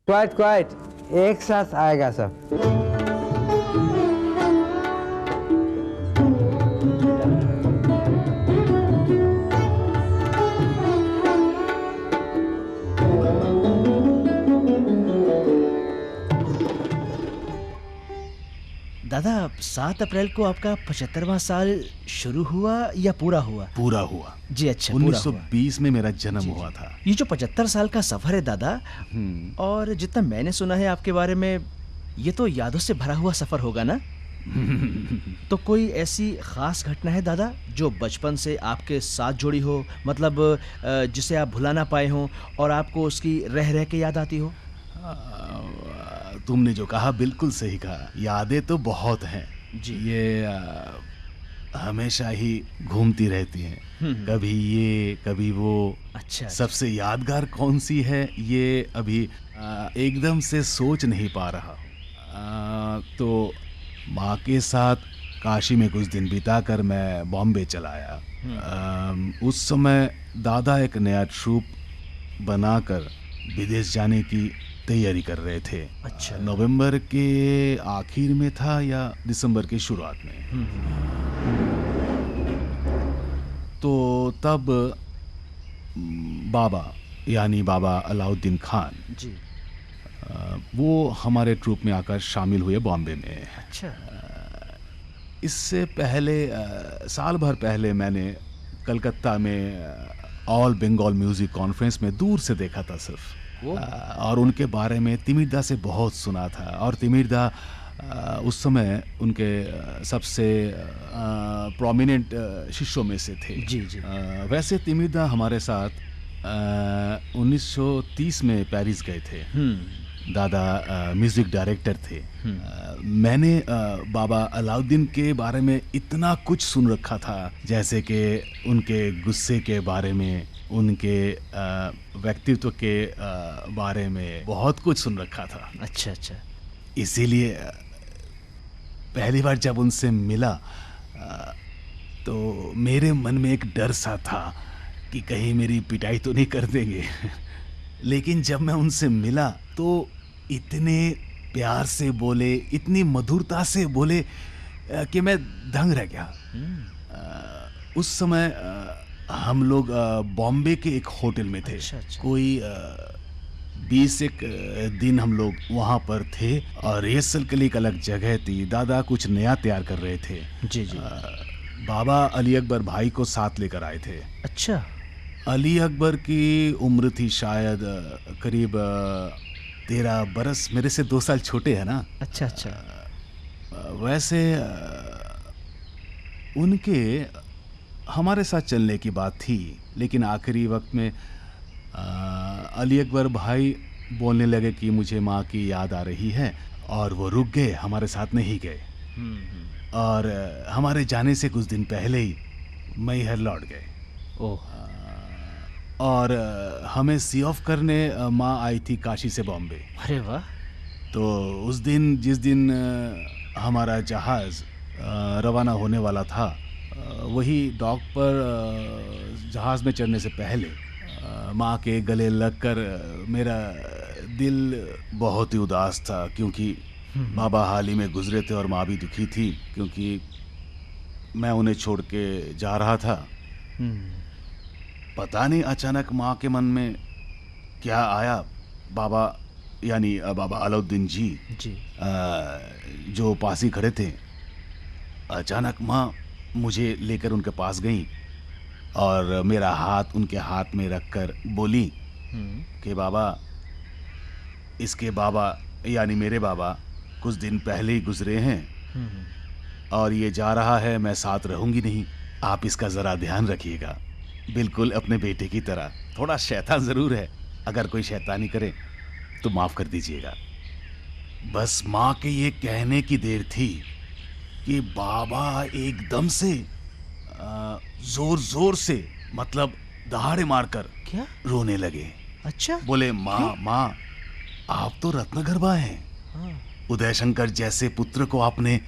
Quite quite, एक साथ आएगा सब। दादा 7 अप्रैल को आपका 75वां साल शुरू हुआ या पूरा हुआ? पूरा हुआ जी अच्छा, पूरा हुआ। 1920 में मेरा जन्म जी, हुआ जी। था। ये जो 75 साल का सफर है दादा, और जितना मैंने सुना है आपके बारे में, ये तो यादों से भरा हुआ सफर होगा ना? तो कोई ऐसी खास घटना है दादा जो बचपन से आपके साथ जुड़ी हो, मतलब जिसे आप भुला ना पाए हो और आपको उसकी रह रह के याद आती हो? तुमने जो कहा बिल्कुल सही कहा। यादें तो बहुत हैं जी। ये हमेशा ही घूमती रहती हैं। कभी ये कभी वो। अच्छा। सबसे यादगार कौन सी है ये अभी एकदम से सोच नहीं पा रहा। तो माँ के साथ काशी में कुछ दिन बिताकर मैं बॉम्बे चला आया। उस समय दादा एक नया ट्रूप बनाकर विदेश जाने की तैयारी कर रहे थे। अच्छा। नवंबर के आखिर में था या दिसंबर की शुरुआत में। तो तब बाबा यानी बाबा अलाउद्दीन खान जी। वो हमारे ट्रूप में आकर शामिल हुए बॉम्बे में। अच्छा। इससे पहले साल भर पहले मैंने कलकत्ता में ऑल बंगाल म्यूज़िक कॉन्फ्रेंस में दूर से देखा था सिर्फ। और उनके बारे में तिमिरदा से बहुत सुना था। और तिमिरदा उस समय उनके सबसे प्रोमिनेंट शिष्यों में से थे। जी जी। वैसे तिमिरदा हमारे साथ 1930 में पेरिस गए थे। दादा म्यूज़िक डायरेक्टर थे। मैंने बाबा अलाउद्दीन के बारे में इतना कुछ सुन रखा था, जैसे कि उनके गुस्से के बारे में, उनके व्यक्तित्व के बारे में बहुत कुछ सुन रखा था। अच्छा अच्छा। इसीलिए पहली बार जब उनसे मिला तो मेरे मन में एक डर सा था कि कहीं मेरी पिटाई तो नहीं कर देंगे। लेकिन जब मैं उनसे मिला तो इतने प्यार से बोले, इतनी मधुरता से बोले कि मैं दंग रह गया। उस समय हम लोग बॉम्बे के एक होटल में थे। अच्छा, अच्छा। कोई 20 एक दिन हम लोग वहाँ पर थे और रिहर्सल के लिए एक अलग जगह थी। दादा कुछ नया तैयार कर रहे थे। जी जी। बाबा अली अकबर भाई को साथ लेकर आए थे। अच्छा। अली अकबर की उम्र थी शायद करीब 13 बरस, मेरे से 2 साल छोटे हैं ना। अच्छा अच्छा। वैसे उनके हमारे साथ चलने की बात थी, लेकिन आखिरी वक्त में अली अकबर भाई बोलने लगे कि मुझे माँ की याद आ रही है, और वो रुक गए, हमारे साथ नहीं गए। और हमारे जाने से कुछ दिन पहले ही मैहर लौट गए। ओह। और हमें सी ऑफ करने माँ आई थी काशी से बॉम्बे। अरे वाह। तो उस दिन जिस दिन हमारा जहाज़ रवाना होने वाला था, वही डॉक पर जहाज़ में चढ़ने से पहले माँ के गले लगकर मेरा दिल बहुत ही उदास था, क्योंकि बाबा हाल ही में गुजरे थे और माँ भी दुखी थी, क्योंकि मैं उन्हें छोड़ के जा रहा था। पता नहीं अचानक माँ के मन में क्या आया। बाबा यानी बाबा अलाउद्दीन जी जो पास ही खड़े थे, अचानक माँ मुझे लेकर उनके पास गई और मेरा हाथ उनके हाथ में रखकर बोली कि बाबा, इसके बाबा यानी मेरे बाबा कुछ दिन पहले ही गुजरे हैं और ये जा रहा है, मैं साथ रहूँगी नहीं। आप इसका ज़रा ध्यान रखिएगा, बिल्कुल अपने बेटे की तरह। थोड़ा शैतान ज़रूर है, अगर कोई शैतानी करे तो माफ़ कर दीजिएगा। बस माँ के ये कहने की देर थी कि बाबा एकदम से जोर जोर से, मतलब दहाड़े मारकर क्या रोने लगे। अच्छा। बोले, माँ माँ, आप तो रत्नगर्भा हैं। उदय शंकर जैसे पुत्र को आपने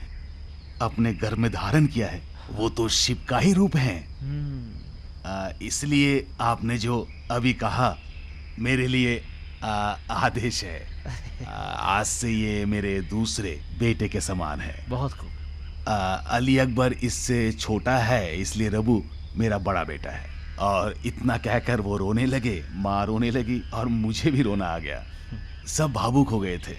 अपने घर में धारण किया है, वो तो शिव का ही रूप है। इसलिए आपने जो अभी कहा, मेरे लिए आदेश है। आज से ये मेरे दूसरे बेटे के समान है। बहुत खूब। अली अकबर इससे छोटा है, इसलिए रबू मेरा बड़ा बेटा है। और इतना कहकर वो रोने लगे, माँ रोने लगी और मुझे भी रोना आ गया। सब भावुक हो गए थे।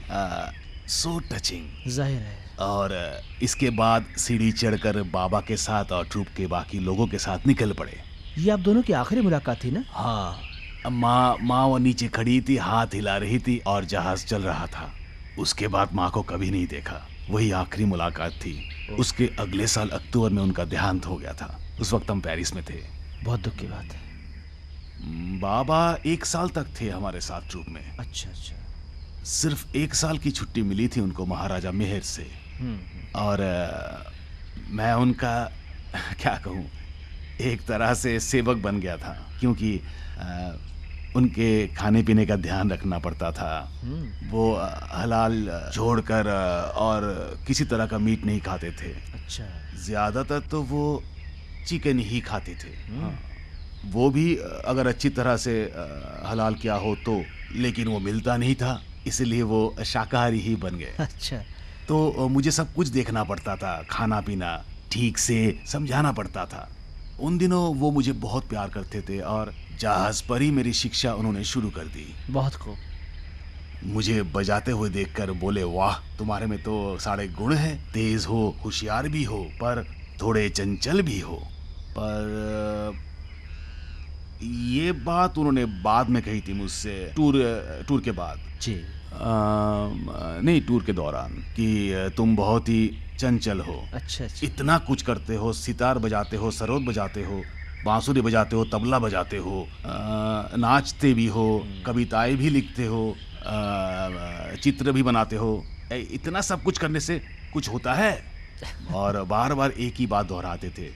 सो टचिंग। जाहिर है। और इसके बाद सीढ़ी चढ़कर बाबा के साथ और ट्रूप के बाकी लोगों के साथ निकल पड़े। ये आप दोनों की आखिरी मुलाकात थी ना? हाँ, माँ वो नीचे खड़ी थी, हाथ हिला रही थी और जहाज चल रहा था। उसके बाद माँ को कभी नहीं देखा। वही आखिरी मुलाकात थी। उसके अगले साल अक्टूबर में उनका देहांत हो गया था। उस वक्त हम पेरिस में थे। बहुत दुख की बात है। बाबा 1 साल तक थे हमारे साथ ट्रूप में। अच्छा अच्छा। सिर्फ 1 साल की छुट्टी मिली थी उनको महाराजा मेहर से। और मैं उनका क्या कहूँ, एक तरह से सेवक बन गया था, क्योंकि उनके खाने पीने का ध्यान रखना पड़ता था। वो हलाल छोड़कर और किसी तरह का मीट नहीं खाते थे। अच्छा। ज़्यादातर तो वो चिकन ही खाते थे। हाँ, वो भी अगर अच्छी तरह से हलाल किया हो तो, लेकिन वो मिलता नहीं था, इसलिए वो शाकाहारी ही बन गए। अच्छा। तो मुझे सब कुछ देखना पड़ता था, खाना पीना ठीक से समझाना पड़ता था। उन दिनों वो मुझे बहुत प्यार करते थे और जहाज पर ही मेरी शिक्षा उन्होंने शुरू कर दी। बहुत खूब। मुझे बजाते हुए देखकर बोले, वाह, तुम्हारे में तो सारे गुण हैं। तेज हो, होशियार भी हो, पर थोड़े चंचल भी हो। पर ये बात उन्होंने बाद में कही थी मुझसे, टूर के बाद। जी। नहीं, टूर के दौरान, कि तुम बहुत ही चंचल हो। अच्छा अच्छा। इतना कुछ करते हो, सितार बजाते हो, सरोद बजाते हो, बांसुरी बजाते हो, तबला बजाते हो, नाचते भी हो, कविताएं भी लिखते हो, चित्र भी बनाते हो। इतना सब कुछ करने से कुछ होता है? और बार बार एक ही बात दोहराते थे,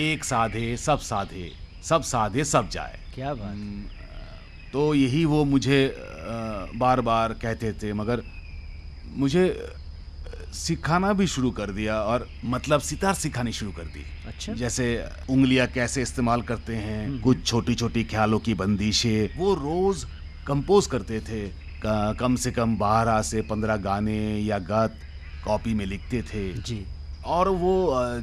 एक साधे सब साधे, सब साधे सब जाए। क्या बात। तो यही वो मुझे बार बार कहते थे, मगर मुझे सिखाना भी शुरू कर दिया, और मतलब सितार सिखानी शुरू कर दी। अच्छा। जैसे उंगलियां कैसे इस्तेमाल करते हैं, कुछ छोटी छोटी ख्यालों की बंदिशें वो रोज कंपोज करते थे। कम से कम 12 से 15 गाने या गत कॉपी में लिखते थे। जी। और वो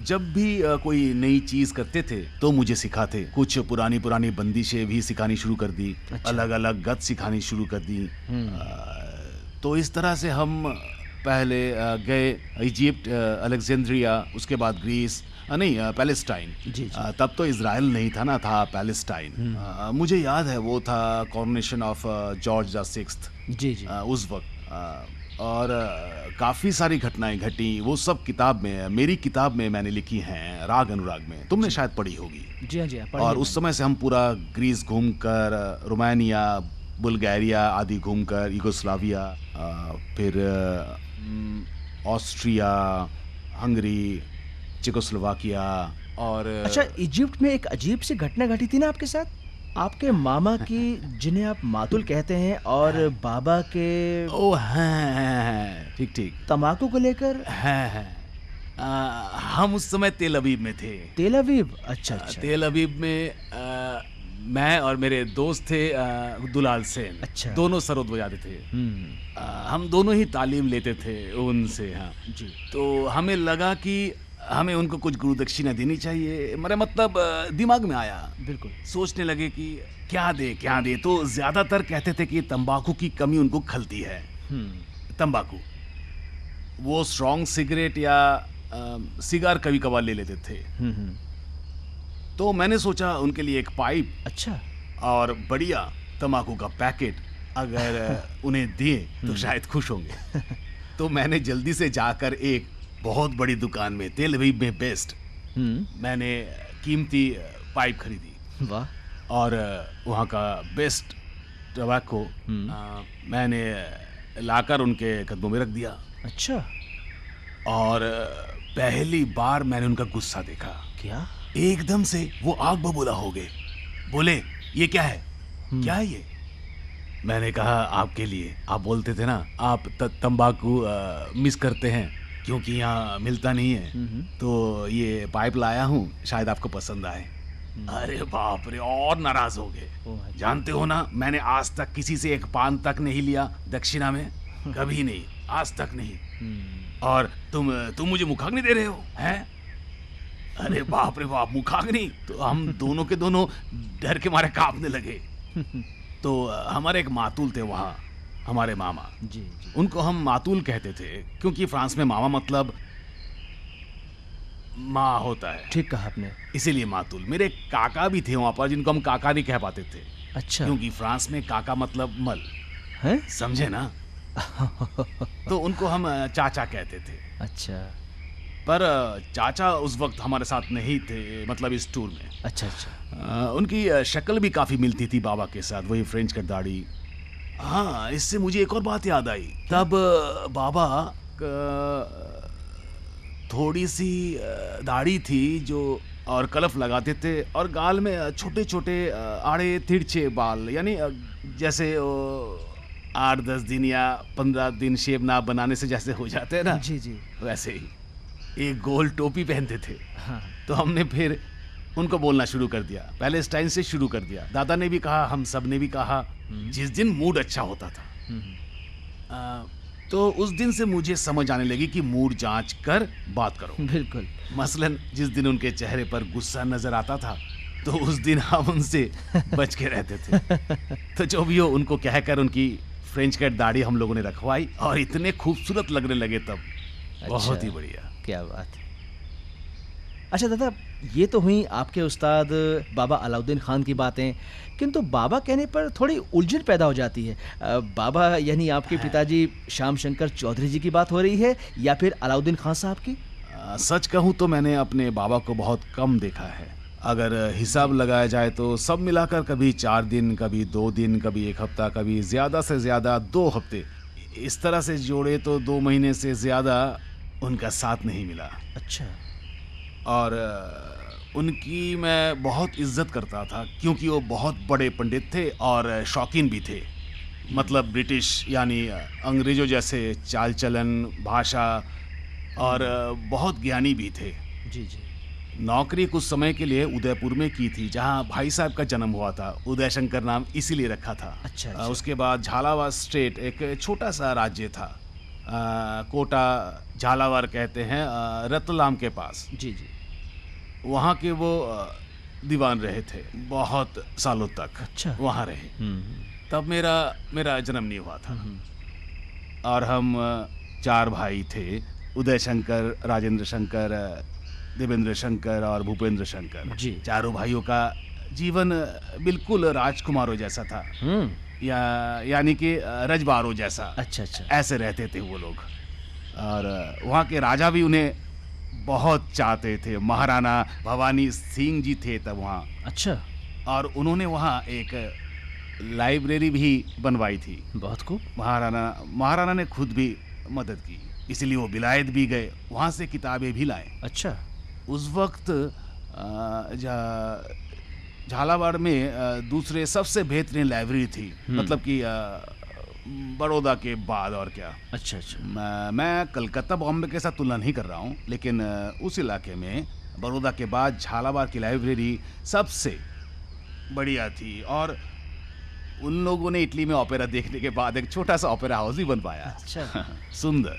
जब भी कोई नई चीज करते थे तो मुझे सिखाते। कुछ पुरानी पुरानी बंदिशें भी सिखानी शुरू कर दी। अच्छा। अलग अलग गत सिखानी शुरू कर दी। तो इस तरह से हम पहले गए इजिप्ट, अलेक्जेंड्रिया, उसके बाद ग्रीस, नहीं, पैलेस्टाइन। जी। तब तो इजराइल नहीं था ना, था पैलेस्टाइन। मुझे याद है वो था कॉरोनेशन ऑफ जॉर्ज VI। जी जी। उस वक्त और काफ़ी सारी घटनाएं घटी। वो सब किताब में, मेरी किताब में मैंने लिखी हैं, राग अनुराग में। तुमने शायद पढ़ी होगी। जी हाँ जी हाँ। और उस समय से हम पूरा ग्रीस घूमकर, रोमानिया, बुल्गारिया आदि घूमकर, यूगोस्लाविया, फिर ऑस्ट्रिया, हंगरी, चेकोस्लोवाकिया और अच्छा, इजिप्ट में एक अजीब सी घटना घटी थी ना आपके साथ? आपके मामा की, जिन्हें आप मातुल कहते हैं, और बाबा के ओ हाँ, ठीक ठीक, तम्बाकू को लेकर। है। हम उस समय तेल अवीव में थे। तेल अवीव? अच्छा अच्छा। तेल अवीव में मैं और मेरे दोस्त थे दुलाल सेन। अच्छा। दोनों सरोद बजाते थे। हम दोनों ही तालीम लेते थे उनसे। हाँ जी। तो हमें लगा कि हमें उनको कुछ गुरु दक्षिणा देनी चाहिए। मेरा मतलब दिमाग में आया। बिल्कुल। सोचने लगे कि क्या दे। तो ज्यादातर कहते थे कि तंबाकू की कमी उनको खलती है। तंबाकू, वो स्ट्रॉन्ग सिगरेट या सिगार कभी कभार ले लेते थे। तो मैंने सोचा उनके लिए एक पाइप, अच्छा, और बढ़िया तंबाकू का पैकेट अगर उन्हें दिए तो शायद खुश होंगे। तो मैंने जल्दी से जाकर एक बहुत बड़ी दुकान में, तेल अवीव में बेस्ट, मैंने कीमती पाइप खरीदी। वाह। और वहाँ का बेस्ट टबैको मैंने लाकर उनके कदमों में रख दिया। अच्छा। और पहली बार मैंने उनका गुस्सा देखा। क्या? एकदम से वो आग बबूला हो गए। बोले, ये क्या है? क्या है ये? मैंने कहा, आपके लिए। आप बोलते थे ना आप तंबाकू मिस करते हैं क्योंकि यहाँ मिलता नहीं है, तो ये पाइप लाया हूँ, शायद आपको पसंद आए। अरे बाप रे, और नाराज हो गए। ओह, अच्छा। जानते हो ना, मैंने आज तक किसी से एक पान तक नहीं लिया दक्षिणा में, कभी नहीं, आज तक नहीं। और तुम मुझे मुखाग्नि दे रहे हो, हैं? अरे बाप रे बाप, मुखाग्नि! तो हम दोनों के दोनों डर के मारे कांपने लगे। तो हमारे एक मातुल थे वहाँ, हमारे मामा। जी जी। उनको हम मातुल कहते थे, क्योंकि फ्रांस में मामा मतलब माँ होता है, ठीक कहा आपने। इसीलिए मातुल। मेरे काका भी थे वहाँ पर, जिनको हम काका नहीं कह पाते थे, अच्छा। क्योंकि फ्रांस में काका मतलब मल, हैं? समझे ना? तो उनको हम चाचा कहते थे। अच्छा पर चाचा उस वक्त हमारे साथ नहीं थे, मतलब इस टूर में। अच्छा अच्छा। उनकी शक्ल भी काफी मिलती थी बाबा के साथ, वही फ्रेंच कट दाढ़ी। हाँ, इससे मुझे एक और बात याद आई। तब बाबा थोड़ी सी दाढ़ी थी जो, और कलफ लगाते थे, और गाल में छोटे छोटे आड़े तिरछे बाल, यानी जैसे 8-10 दिन या 15 दिन शेव ना बनाने से जैसे हो जाते हैं ना, जी जी। वैसे ही एक गोल टोपी पहनते थे। हाँ। तो हमने फिर उनको बोलना शुरू कर दिया, पैलेस्टाइन से शुरू कर दिया। दादा ने भी कहा, हम सब ने भी कहा, जिस दिन मूड अच्छा होता था। तो उस दिन से मुझे समझ आने लगी कि मूड जांच कर बात करो। बिल्कुल। मसलन जिस दिन उनके चेहरे पर गुस्सा नजर आता था, तो उस दिन हम उनसे बच के रहते थे। तो जो भी हो, उनको कहकर उनकी फ्रेंच कट दाढ़ी हम लोगों ने रखवाई, और इतने खूबसूरत लगने लगे तब। बहुत ही बढ़िया। क्या बात है। अच्छा दादा, ये तो हुई आपके उस्ताद बाबा अलाउद्दीन खान की बातें, किंतु बाबा कहने पर थोड़ी उलझन पैदा हो जाती है। बाबा यानी आपके पिताजी श्याम शंकर चौधरी जी की बात हो रही है, या फिर अलाउद्दीन खान साहब की? सच कहूँ तो मैंने अपने बाबा को बहुत कम देखा है। अगर हिसाब लगाया जाए तो सब मिलाकर कभी 4 दिन, कभी 2 दिन, कभी 1 हफ्ता, कभी ज़्यादा से ज़्यादा 2 हफ्ते, इस तरह से जोड़े तो 2 महीने से ज़्यादा उनका साथ नहीं मिला। अच्छा। और उनकी मैं बहुत इज्जत करता था, क्योंकि वो बहुत बड़े पंडित थे और शौकीन भी थे। मतलब ब्रिटिश यानी अंग्रेज़ों जैसे चाल चलन, भाषा, और बहुत ज्ञानी भी थे। जी जी। नौकरी कुछ समय के लिए उदयपुर में की थी, जहाँ भाई साहब का जन्म हुआ था। उदय शंकर नाम इसीलिए रखा था। अच्छा, अच्छा। उसके बाद झालावाड़ स्टेट एक छोटा सा राज्य था, कोटा झालावाड़ कहते हैं, रतलाम के पास। जी जी। वहाँ के वो दीवान रहे थे बहुत सालों तक। अच्छा। वहाँ रहे। तब मेरा जन्म नहीं हुआ था। और हम 4 भाई थे, उदय शंकर, राजेंद्र शंकर, देवेंद्र शंकर और भूपेंद्र शंकर। जी। चारों भाइयों का जीवन बिल्कुल राजकुमारों जैसा था, यानी कि रजबारों जैसा। अच्छा अच्छा। ऐसे रहते थे वो लोग। और वहाँ के राजा भी उन्हें बहुत चाहते थे। महाराणा भवानी सिंह जी थे तब वहाँ। अच्छा। और उन्होंने वहाँ एक लाइब्रेरी भी बनवाई थी। बहुत खूब। महाराणा ने खुद भी मदद की, इसलिए वो विलायत भी गए, वहाँ से किताबें भी लाए। अच्छा। उस वक्त झालावाड़ में दूसरे सबसे बेहतरीन लाइब्रेरी थी, मतलब कि बड़ौदा के बाद, और क्या। अच्छा अच्छा। मैं कलकत्ता बॉम्बे के साथ तुलना नहीं कर रहा हूँ, लेकिन उस इलाके में बड़ौदा के बाद झालावाड़ की लाइब्रेरी सबसे बढ़िया थी। और उन लोगों ने इटली में ओपेरा देखने के बाद एक छोटा सा ओपेरा हाउस भी बनवाया। अच्छा। सुंदर।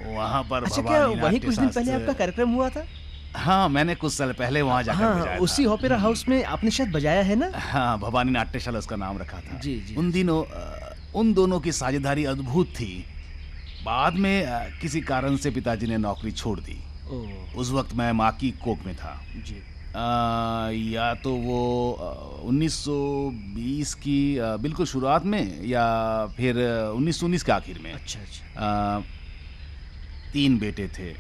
वहाँ पर अच्छा, क्या वही कुछ दिन पहले आपका कार्यक्रम हुआ था? हाँ, मैंने कुछ साल पहले वहाँ जाकर बजाया था। उसी ओपेरा हाउस में आपने शायद बजाया है ना? हाँ, भवानी नाट्यशाला उसका नाम रखा था। जी जी। उन दिनों उन दोनों की साझेदारी अद्भुत थी। बाद में किसी कारण से पिताजी ने नौकरी छोड़ दी। उस वक्त मैं माँ की कोख में था। जी। या तो वो 1920 की बिल्कुल शुरुआत में, या फिर 1919 के आखिर में। अच्छा अच्छा। 3 बेटे थे।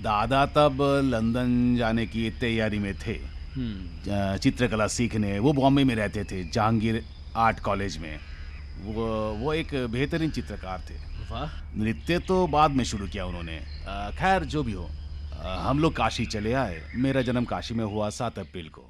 दादा तब लंदन जाने की तैयारी में थे चित्रकला सीखने। वो बॉम्बे में रहते थे, जहांगीर आर्ट कॉलेज में। वो एक बेहतरीन चित्रकार थे। वाह। नृत्य तो बाद में शुरू किया उन्होंने। खैर जो भी हो, हम लोग काशी चले आए। मेरा जन्म काशी में हुआ 7 अप्रैल को।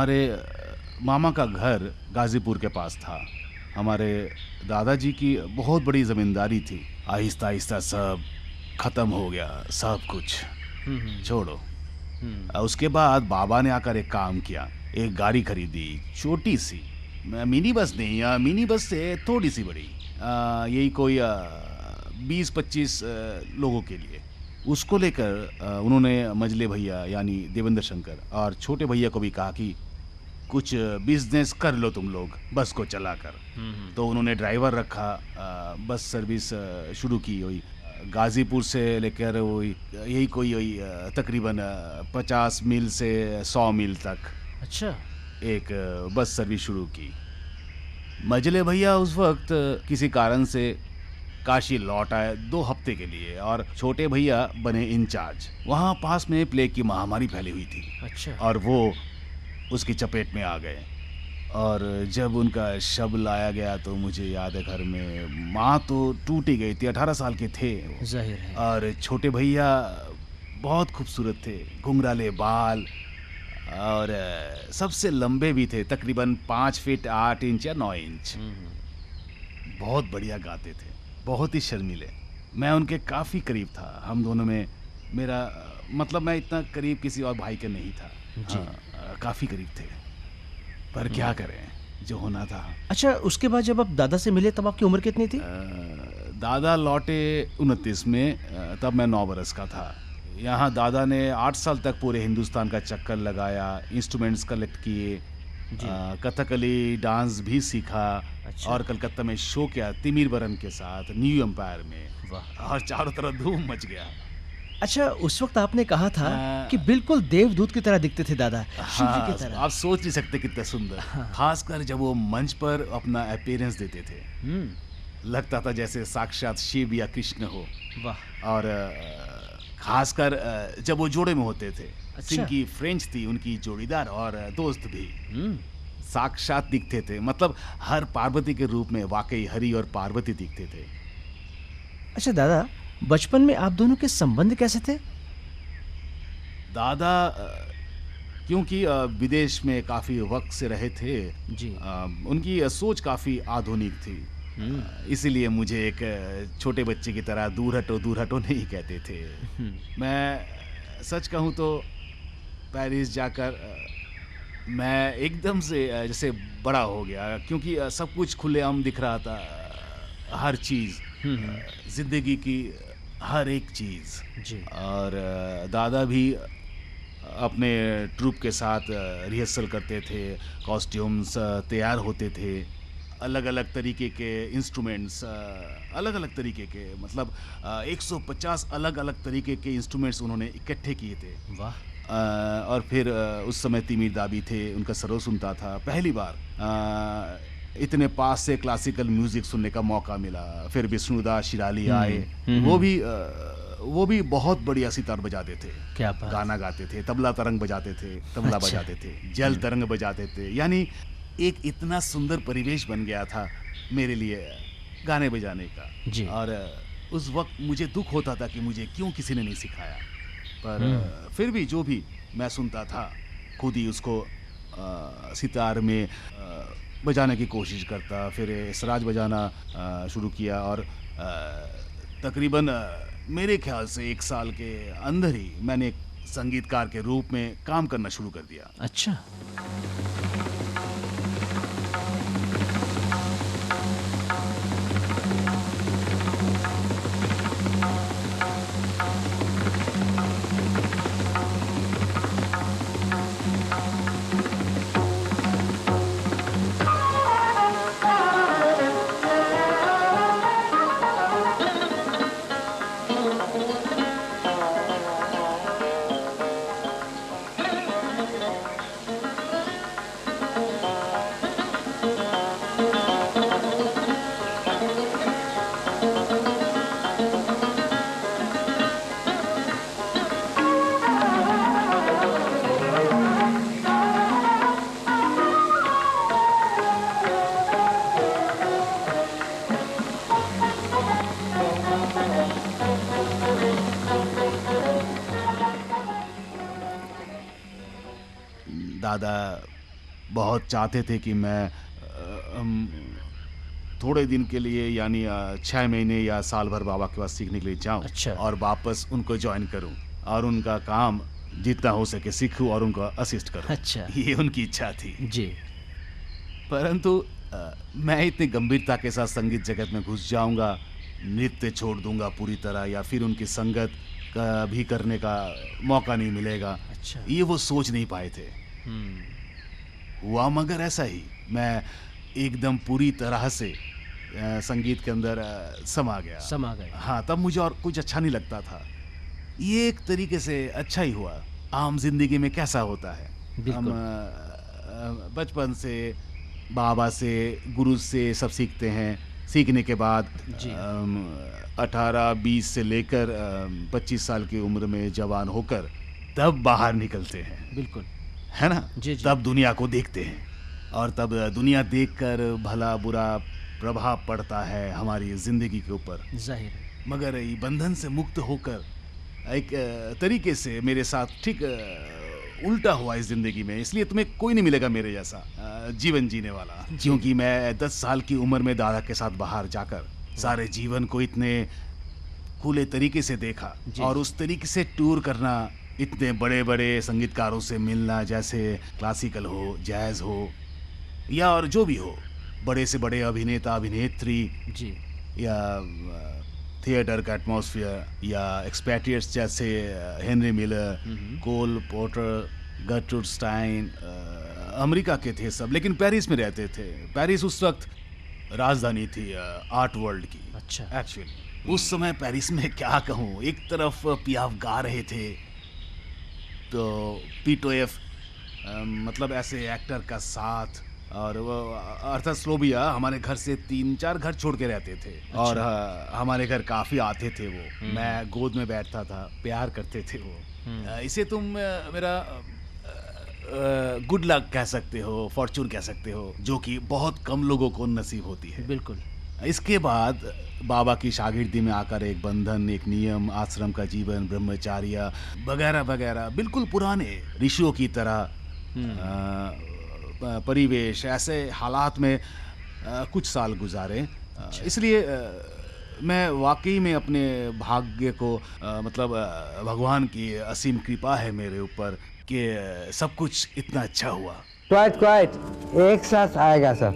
हमारे मामा का घर गाजीपुर के पास था। हमारे दादाजी की बहुत बड़ी ज़मींदारी थी। आहिस्ता आहिस्ता सब ख़त्म हो गया, सब कुछ छोड़ो। उसके बाद बाबा ने आकर एक काम किया, एक गाड़ी खरीदी, छोटी सी, मिनी बस नहीं, मिनी बस से थोड़ी सी बड़ी, यही कोई 20-25 लोगों के लिए। उसको लेकर उन्होंने मजले भैया यानी देवेंद्र शंकर और छोटे भैया को भी कहा कि कुछ बिजनेस कर लो तुम लोग बस को चलाकर। तो उन्होंने ड्राइवर रखा, बस सर्विस शुरू की। वही गाजीपुर से लेकर वही यही कोई वही तकरीबन 50 मील से 100 मील तक अच्छा। एक बस सर्विस शुरू की। मजले भैया उस वक्त किसी कारण से काशी लौट आए 2 हफ्ते के लिए और छोटे भैया बने इंचार्ज। वहाँ पास में प्लेग की महामारी फैली हुई थी। अच्छा। और वो उसकी चपेट में आ गए। और जब उनका शव लाया गया तो मुझे याद है घर में माँ तो टूट ही गई थी, 18 साल के थे वो। जाहिर है। और छोटे भैया बहुत खूबसूरत थे, घुंघराले बाल और सबसे लंबे भी थे, तकरीबन 5 फीट 8 इंच या 9 इंच। बहुत बढ़िया गाते थे, बहुत ही शर्मीले। मैं उनके काफ़ी करीब था। हम दोनों में मेरा मतलब मैं इतना करीब किसी और भाई के नहीं था। जी। हाँ, काफ़ी करीब थे, पर क्या करें, जो होना था। अच्छा, उसके बाद जब आप दादा से मिले तब आपकी उम्र कितनी थी? दादा लौटे 29 में, तब मैं 9 बरस का था। यहाँ दादा ने 8 साल तक पूरे हिंदुस्तान का चक्कर लगाया, इंस्ट्रूमेंट्स कलेक्ट किए, कथकली डांस भी सीखा। अच्छा। और कलकत्ता में शो किया तिमिर बरन के साथ न्यू एम्पायर में। वाह। और चारों तरफ धूम मच गया। अच्छा, उस वक्त आपने कहा था हाँ। कि बिल्कुल देवदूत की तरह दिखते थे दादा, शिवजी की तरह। आप सोच नहीं सकते कितना सुंदर। खासकर जब वो मंच पर अपना अपीयरेंस देते थे, लगता था जैसे साक्षात शिव या कृष्ण हो। वाह। और खासकर जब वो जोड़े में होते थे। अच्छा। जिनकी फ्रेंच थी उनकी जोड़ीदार और दोस्त भी साक्षात दिखते थे। मतलब हर पार्वती के रूप में वाकई हरि और पार्वती दिखते थे। अच्छा दादा, बचपन में आप दोनों के संबंध कैसे थे? दादा क्योंकि विदेश में काफ़ी वक्त से रहे थे जी। उनकी सोच काफ़ी आधुनिक थी। इसीलिए मुझे एक छोटे बच्चे की तरह दूर हटो नहीं कहते थे। मैं सच कहूँ तो पेरिस जाकर मैं एकदम से जैसे बड़ा हो गया, क्योंकि सब कुछ खुलेआम दिख रहा था। हर चीज़, ज़िंदगी की हर एक चीज़। जी। और दादा भी अपने ट्रूप के साथ रिहर्सल करते थे, कॉस्ट्यूम्स तैयार होते थे, अलग अलग तरीके के इंस्ट्रूमेंट्स, अलग अलग तरीके के, मतलब 150 अलग अलग तरीके के इंस्ट्रूमेंट्स उन्होंने इकट्ठे किए थे। वाह। और फिर उस समय तिमिर दाबी थे, उनका सरो सुनता था। पहली बार इतने पास से क्लासिकल म्यूज़िक सुनने का मौका मिला। फिर विष्णुदास शिराली आए, वो भी बहुत बढ़िया सितार बजाते थे। क्या बात। गाना गाते थे, तबला तरंग बजाते थे, तबला अच्छा। बजाते थे, जल तरंग बजाते थे। यानी एक इतना सुंदर परिवेश बन गया था मेरे लिए गाने बजाने का। जी। और उस वक्त मुझे दुख होता था कि मुझे क्यों किसी ने नहीं सिखाया, पर फिर भी जो भी मैं सुनता था खुद ही उसको सितार में बजाने की कोशिश करता। फिर सराज बजाना शुरू किया और तकरीबन मेरे ख्याल से 1 साल के अंदर ही मैंने एक संगीतकार के रूप में काम करना शुरू कर दिया। अच्छा। दादा बहुत चाहते थे कि मैं थोड़े दिन के लिए यानी 6 महीने या साल भर बाबा के पास सीखने के लिए जाऊं अच्छा। और वापस उनको ज्वाइन करूं और उनका काम जितना हो सके सीखूं और उनको असिस्ट करूं। अच्छा। ये उनकी इच्छा थी। जी। परंतु मैं इतनी गंभीरता के साथ संगीत जगत में घुस जाऊंगा, नृत्य छोड़ दूंगा पूरी तरह या फिर उनकी संगत का भी करने का मौका नहीं मिलेगा, अच्छा। ये वो सोच नहीं पाए थे। हुआ मगर ऐसा ही, मैं एकदम पूरी तरह से संगीत के अंदर समा गए। हाँ, तब मुझे और कुछ अच्छा नहीं लगता था। ये एक तरीके से अच्छा ही हुआ। आम जिंदगी में कैसा होता है, हम बचपन से बाबा से, गुरु से सब सीखते हैं। सीखने के बाद 18-20 से लेकर 25 साल की उम्र में जवान होकर तब बाहर निकलते हैं। बिल्कुल, है ना? जी, जी। तब दुनिया को देखते हैं और तब दुनिया देखकर भला बुरा प्रभाव पड़ता है हमारी जिंदगी के ऊपर। जाहिर है। मगर ये बंधन से मुक्त होकर एक तरीके से मेरे साथ ठीक उल्टा हुआ इस जिंदगी में। इसलिए तुम्हें कोई नहीं मिलेगा मेरे जैसा जीवन जीने वाला, क्योंकि मैं 10 साल की उम्र में दादा के साथ बाहर जाकर सारे जीवन को इतने खुले तरीके से देखा और उस तरीके से टूर करना, इतने बड़े बड़े संगीतकारों से मिलना, जैसे क्लासिकल हो, जैज हो या और जो भी हो, बड़े से बड़े अभिनेता अभिनेत्री जी, या थिएटर का एटमॉस्फेयर या एक्सपैट्रिएट्स जैसे हेनरी मिलर, कोल पोर्टर, गर्ट्रूड स्टाइन, अमेरिका के थे सब, लेकिन पेरिस में रहते थे। पेरिस उस वक्त राजधानी थी आर्ट वर्ल्ड की। अच्छा। एक्चुअली उस समय पेरिस में क्या कहूँ, एक तरफ पियाफ गा रहे थे तो पीटोएफ मतलब ऐसे एक्टर का साथ, और वो अर्थात स्लोबिया हमारे घर से 3-4 घर छोड़ के रहते थे। अच्छा। और हमारे घर काफ़ी आते थे वो। मैं गोद में बैठता था, प्यार करते थे वो। इसे तुम मेरा गुड लक कह सकते हो, फॉर्चून कह सकते हो, जो कि बहुत कम लोगों को नसीब होती है। बिल्कुल। इसके बाद बाबा की शागिर्दी में आकर एक बंधन, एक नियम, आश्रम का जीवन, ब्रह्मचार्य वगैरह वगैरह, बिल्कुल पुराने ऋषियों की तरह परिवेश, ऐसे हालात में कुछ साल गुजारे। इसलिए मैं वाकई में अपने भाग्य को मतलब भगवान की असीम कृपा है मेरे ऊपर कि सब कुछ इतना अच्छा हुआ। क्वाइट एक साथ आएगा सब।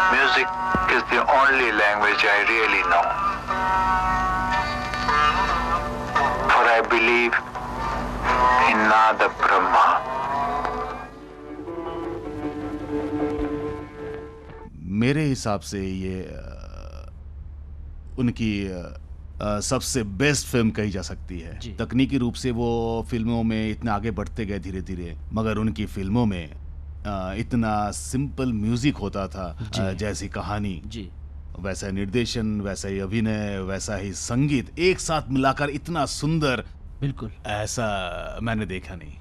Music is the only language I really know. For I believe in Nada Brahma. मेरे हिसाब से ये उनकी सबसे बेस्ट फिल्म कही जा सकती है। तकनीकी रूप से वो फिल्मों में इतना आगे बढ़ते गए धीरे धीरे, मगर उनकी फिल्मों में इतना सिंपल म्यूजिक होता था, जैसी कहानी, वैसा निर्देशन, वैसा ही अभिनय, वैसा ही संगीत, एक साथ मिलाकर इतना सुंदर, बिल्कुल ऐसा मैंने देखा नहीं।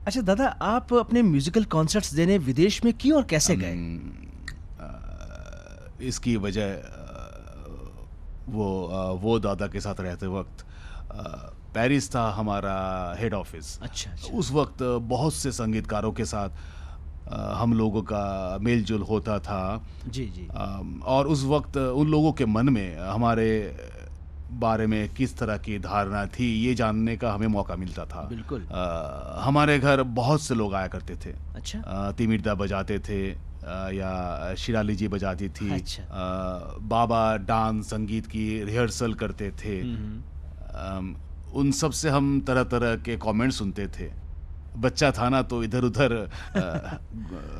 अच्छा दादा, आप अपने म्यूजिकल कॉन्सर्ट्स देने विदेश में क्यों और कैसे गए? इसकी वजह वो दादा के साथ रहते वक्त पेरिस था हमारा हेड ऑफिस। अच्छा। उस वक्त बहुत से संगीतकारों के साथ हम लोगों का मेल जोल होता था। जी जी। और उस वक्त उन लोगों के मन में हमारे बारे में किस तरह की धारणा थी, ये जानने का हमें मौका मिलता था। बिल्कुल। हमारे घर बहुत से लोग आया करते थे। अच्छा। तिमिरदा बजाते थे या शिराली जी बजाती थी। अच्छा। बाबा डांस संगीत की रिहर्सल करते थे। उन सब से हम तरह तरह के कमेंट सुनते थे। बच्चा था ना तो इधर उधर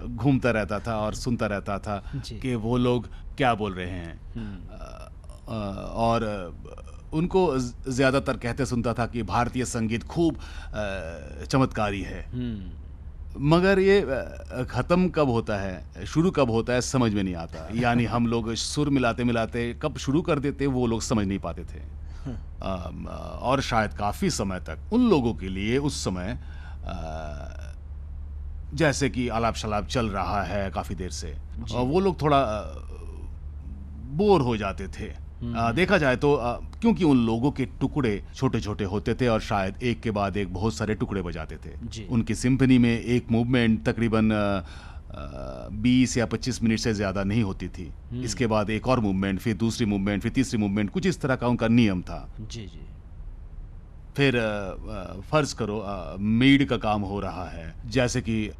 घूमता रहता था और सुनता रहता था जी। कि वो लोग क्या बोल रहे हैं। और उनको ज़्यादातर कहते सुनता था कि भारतीय संगीत खूब चमत्कारी है। मगर ये ख़त्म कब होता है, शुरू कब होता है, समझ में नहीं आता। यानी हम लोग सुर मिलाते मिलाते कब शुरू कर देते वो लोग समझ नहीं पाते थे। और शायद काफ़ी समय तक उन लोगों के लिए उस समय जैसे कि आलाप शलाप चल रहा है काफ़ी देर से, वो लोग थोड़ा बोर हो जाते थे। देखा जाए तो क्योंकि उन लोगों के टुकड़े छोटे छोटे होते थे और शायद एक के बाद एक बहुत सारे टुकड़े बजाते थे। उनकी सिम्फनी में एक मूवमेंट तकरीबन 20 या 25 मिनट से ज़्यादा नहीं होती थी। इसके बाद एक और मूवमेंट, फिर दूसरी मूवमेंट, फिर तीसरी मूवमेंट, कुछ इस तरह का उनका नियम था। जी जी। फिर फर्ज करो मीड का काम हो रहा है, जैसे कि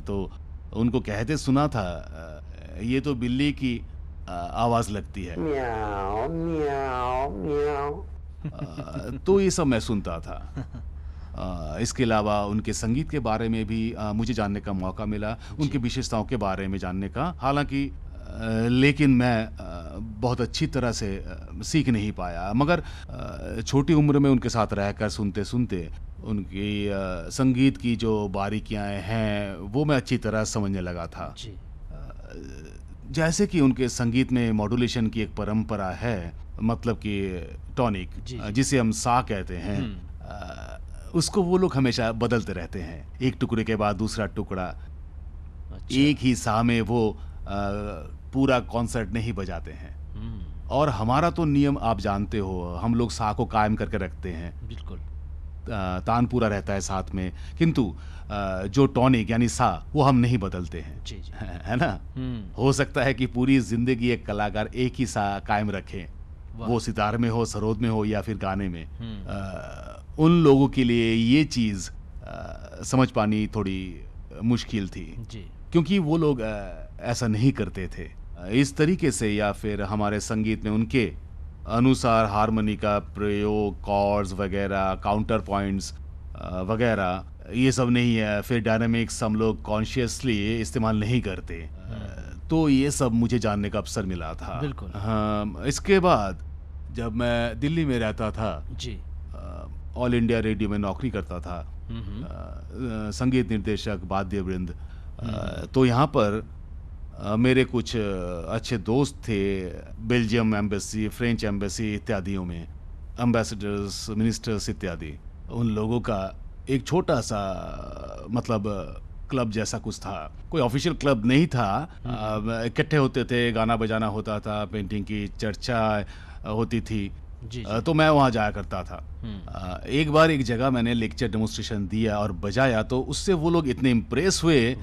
तो उनको कहते सुना था ये तो बिल्ली की आवाज लगती है। म्याओ म्याओ म्याओ। तो ये सब मैं सुनता था। इसके अलावा उनके संगीत के बारे में भी मुझे जानने का मौका मिला, उनकी विशेषताओं के बारे में जानने का। हालांकि लेकिन मैं बहुत अच्छी तरह से सीख नहीं पाया, मगर छोटी उम्र में उनके साथ रहकर सुनते सुनते उनकी संगीत की जो बारीकियां हैं वो मैं अच्छी तरह समझने लगा था। जी। जैसे कि उनके संगीत में मॉड्यूलेशन की एक परंपरा है, मतलब कि टॉनिक, जिसे हम सा कहते हैं, उसको वो लोग हमेशा बदलते रहते हैं। एक टुकड़े के बाद दूसरा टुकड़ा। अच्छा। एक ही सा में वो पूरा कॉन्सर्ट नहीं बजाते हैं। और हमारा तो नियम आप जानते हो, हम लोग सा को कायम करके रखते हैं। बिल्कुल। तान पूरा रहता है साथ में, किंतु जो टॉनिक यानी सा वो हम नहीं बदलते हैं। जी जी। है ना। हो सकता है कि पूरी जिंदगी एक कलाकार एक ही सा कायम रखे, वो सितार में हो, सरोद में हो या फिर गाने में। उन लोगों के लिए ये चीज़ समझ पानी थोड़ी मुश्किल थी जी। क्योंकि वो लोग ऐसा नहीं करते थे इस तरीके से, या फिर हमारे संगीत में उनके अनुसार हारमोनी का प्रयोग, कॉर्ड्स वगैरह, काउंटर पॉइंट्स वगैरह ये सब नहीं है। फिर डायनामिक्स हम लोग कॉन्शियसली इस्तेमाल नहीं करते। तो ये सब मुझे जानने का अवसर मिला था। बिल्कुल। हाँ, इसके बाद जब मैं दिल्ली में रहता था जी, ऑल इंडिया रेडियो में नौकरी करता था, संगीत निर्देशक, वाद्य वृंद। तो यहाँ पर मेरे कुछ अच्छे दोस्त थे बेल्जियम एम्बेसी, फ्रेंच एम्बेसी इत्यादियों में, एम्बेसडर्स, मिनिस्टर्स इत्यादि। उन लोगों का एक छोटा सा मतलब क्लब जैसा कुछ था, कोई ऑफिशियल क्लब नहीं था। इकट्ठे होते थे, गाना बजाना होता था, पेंटिंग की चर्चा होती थी। जी, तो मैं वहाँ जाया करता था। एक बार एक जगह मैंने लेक्चर डेमोन्स्ट्रेशन दिया और बजाया, तो उससे वो लोग इतने इम्प्रेस हुए,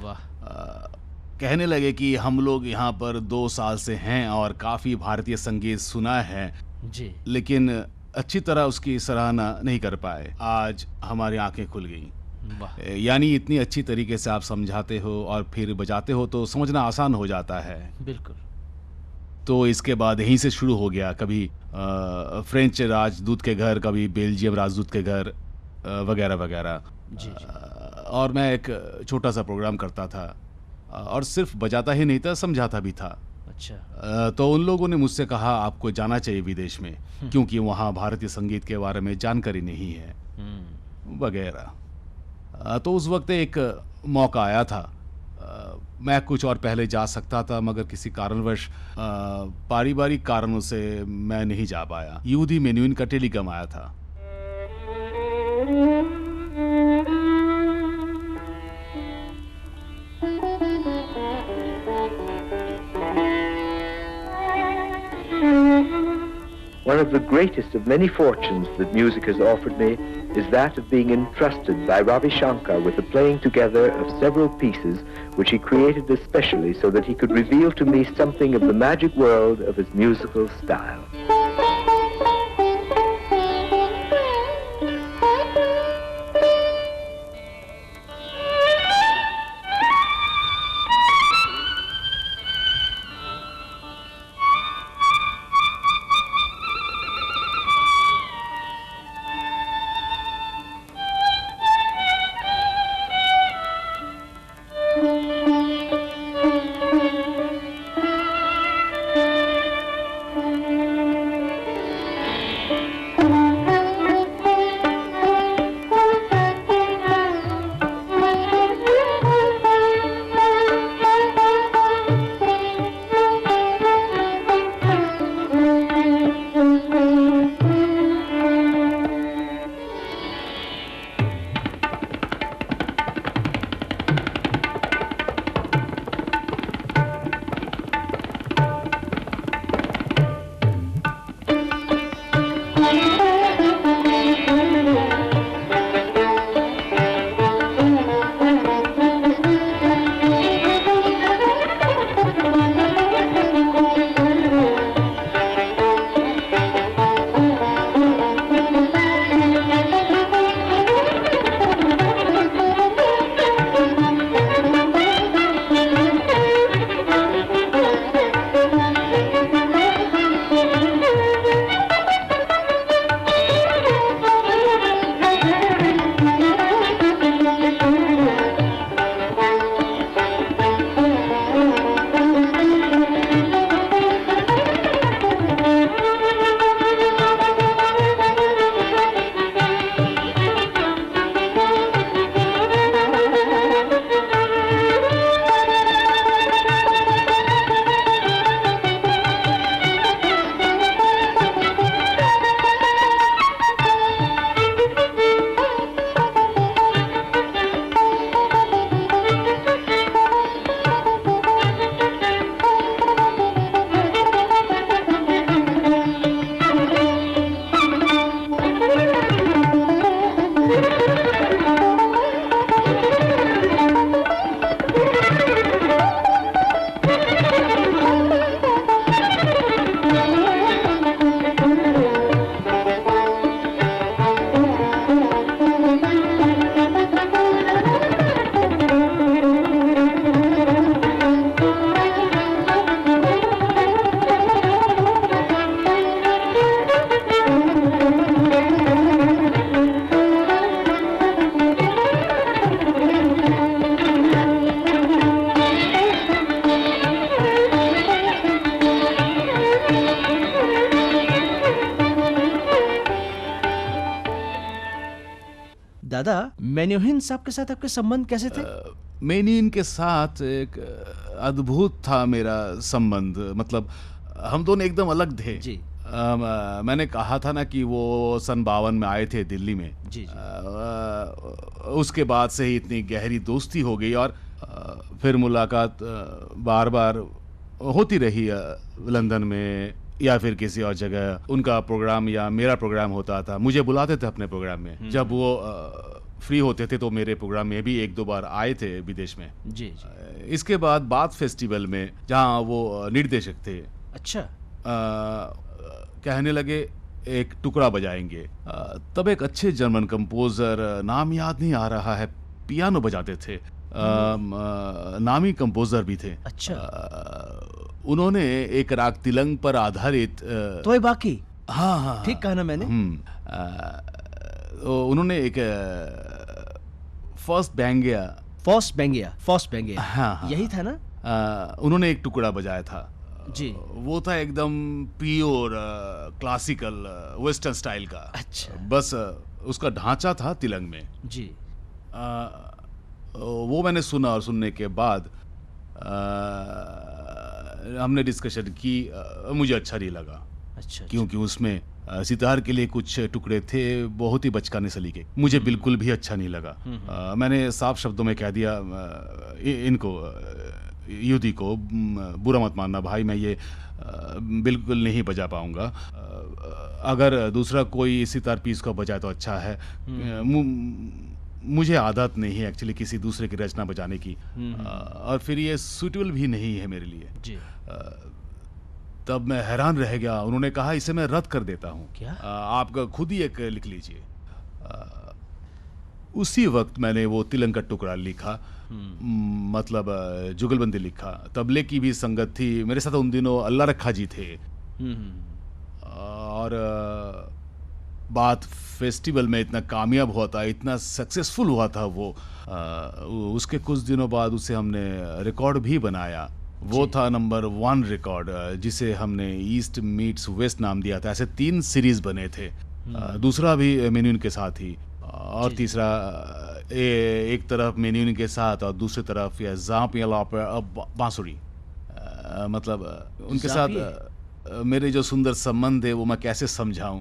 कहने लगे कि हम लोग यहाँ पर 2 साल से हैं और काफ़ी भारतीय संगीत सुना है जी, लेकिन अच्छी तरह उसकी सराहना नहीं कर पाए। आज हमारी आंखें खुल गई। यानी इतनी अच्छी तरीके से आप समझाते हो और फिर बजाते हो तो समझना आसान हो जाता है। बिल्कुल। तो इसके बाद यहीं से शुरू हो गया, कभी फ्रेंच राजदूत के घर, कभी बेल्जियम राजदूत के घर वगैरह वगैरह। जी। और मैं एक छोटा सा प्रोग्राम करता था और सिर्फ बजाता ही नहीं था, समझाता भी था। अच्छा। तो उन लोगों ने मुझसे कहा आपको जाना चाहिए विदेश में, क्योंकि वहाँ भारतीय संगीत के बारे में जानकारी नहीं है वगैरह। तो उस वक्त एक मौका आया था, मैं कुछ और पहले जा सकता था, मगर किसी कारणवश पारिवारिक कारणों से मैं नहीं जा पाया। यूदी मेन्यूइन का टेलीग्राम आया था। One of the greatest of many fortunes that music has offered me is that of being entrusted by Ravi Shankar with the playing together of several pieces which he created especially so that he could reveal to me something of the magic world of his musical style. मेन्यूहिन साहब के साथ आपके संबंध कैसे थे? मेन्यूहिन के साथ एक अद्भुत था मेरा संबंध। मतलब हम दोनों एकदम अलग थे जी। मैंने कहा था ना कि वो सन 52 में आए थे दिल्ली में। जी, उसके बाद से ही इतनी गहरी दोस्ती हो गई और फिर मुलाकात बार बार होती रही लंदन में या फिर किसी और जगह। उनका प्रोग्राम या मेरा प्रोग्राम होता था, मुझे बुलाते थे अपने प्रोग्राम में। जब वो फ्री होते थे तो मेरे प्रोग्राम में भी 1-2 बार आए थे विदेश में। जी, जी। इसके बाद बाथ फेस्टिवल में जहाँ वो निर्देशक थे, अच्छा। कहने लगे एक टुकड़ा बजाएंगे। तब एक अच्छे जर्मन कंपोजर, नाम याद नहीं आ रहा है, पियानो बजाते थे, नामी कंपोजर भी थे। अच्छा। उन्होंने एक राग तिलंग पर आधारित तो बाकी हाँ, ठीक कहा ना मैंने। उन्होंने एक फर्स्ट बैंगिया हाँ, यही था ना? उन्होंने एक टुकड़ा बजाया था जी। वो था एकदम प्योर क्लासिकल वेस्टर्न स्टाइल का। अच्छा। बस उसका ढांचा था तिलंग में। जी। वो मैंने सुना और सुनने के बाद हमने डिस्कशन की। मुझे अच्छा नहीं लगा। अच्छा। क्योंकि उसमें सितार के लिए कुछ टुकड़े थे बहुत ही बचकाने सलीके। मुझे बिल्कुल भी अच्छा नहीं लगा। मैंने साफ शब्दों में कह दिया इनको, युद्धि को, बुरा मत मानना भाई, मैं ये बिल्कुल नहीं बजा पाऊंगा। अगर दूसरा कोई सितार पीस को बजाए तो अच्छा है। मुझे आदत नहीं है एक्चुअली किसी दूसरे की रचना बजाने की, और फिर ये सूटेबल भी नहीं है मेरे लिए जी। तब मैं हैरान रह गया। उन्होंने कहा इसे मैं रद्द कर देता हूँ। क्या? आप खुद ही एक लिख लीजिए। उसी वक्त मैंने वो तिलंग का टुकड़ा लिखा, मतलब जुगलबंदी लिखा। तबले की भी संगत थी मेरे साथ उन दिनों, अल्लाह रखा जी थे। और बात फेस्टिवल में इतना कामयाब हुआ था, इतना सक्सेसफुल हुआ था वो। उसके कुछ दिनों बाद उसे हमने रिकॉर्ड भी बनाया। वो था नंबर 1 रिकॉर्ड, जिसे हमने ईस्ट मीट्स वेस्ट नाम दिया था। ऐसे 3 सीरीज बने थे। दूसरा भी मेन्यूहिन के साथ ही, और तीसरा एक तरफ मेन्यूहिन के साथ और दूसरी तरफ या बांसुरी। मतलब उनके साथ मेरे जो सुंदर संबंध है वो मैं कैसे समझाऊं।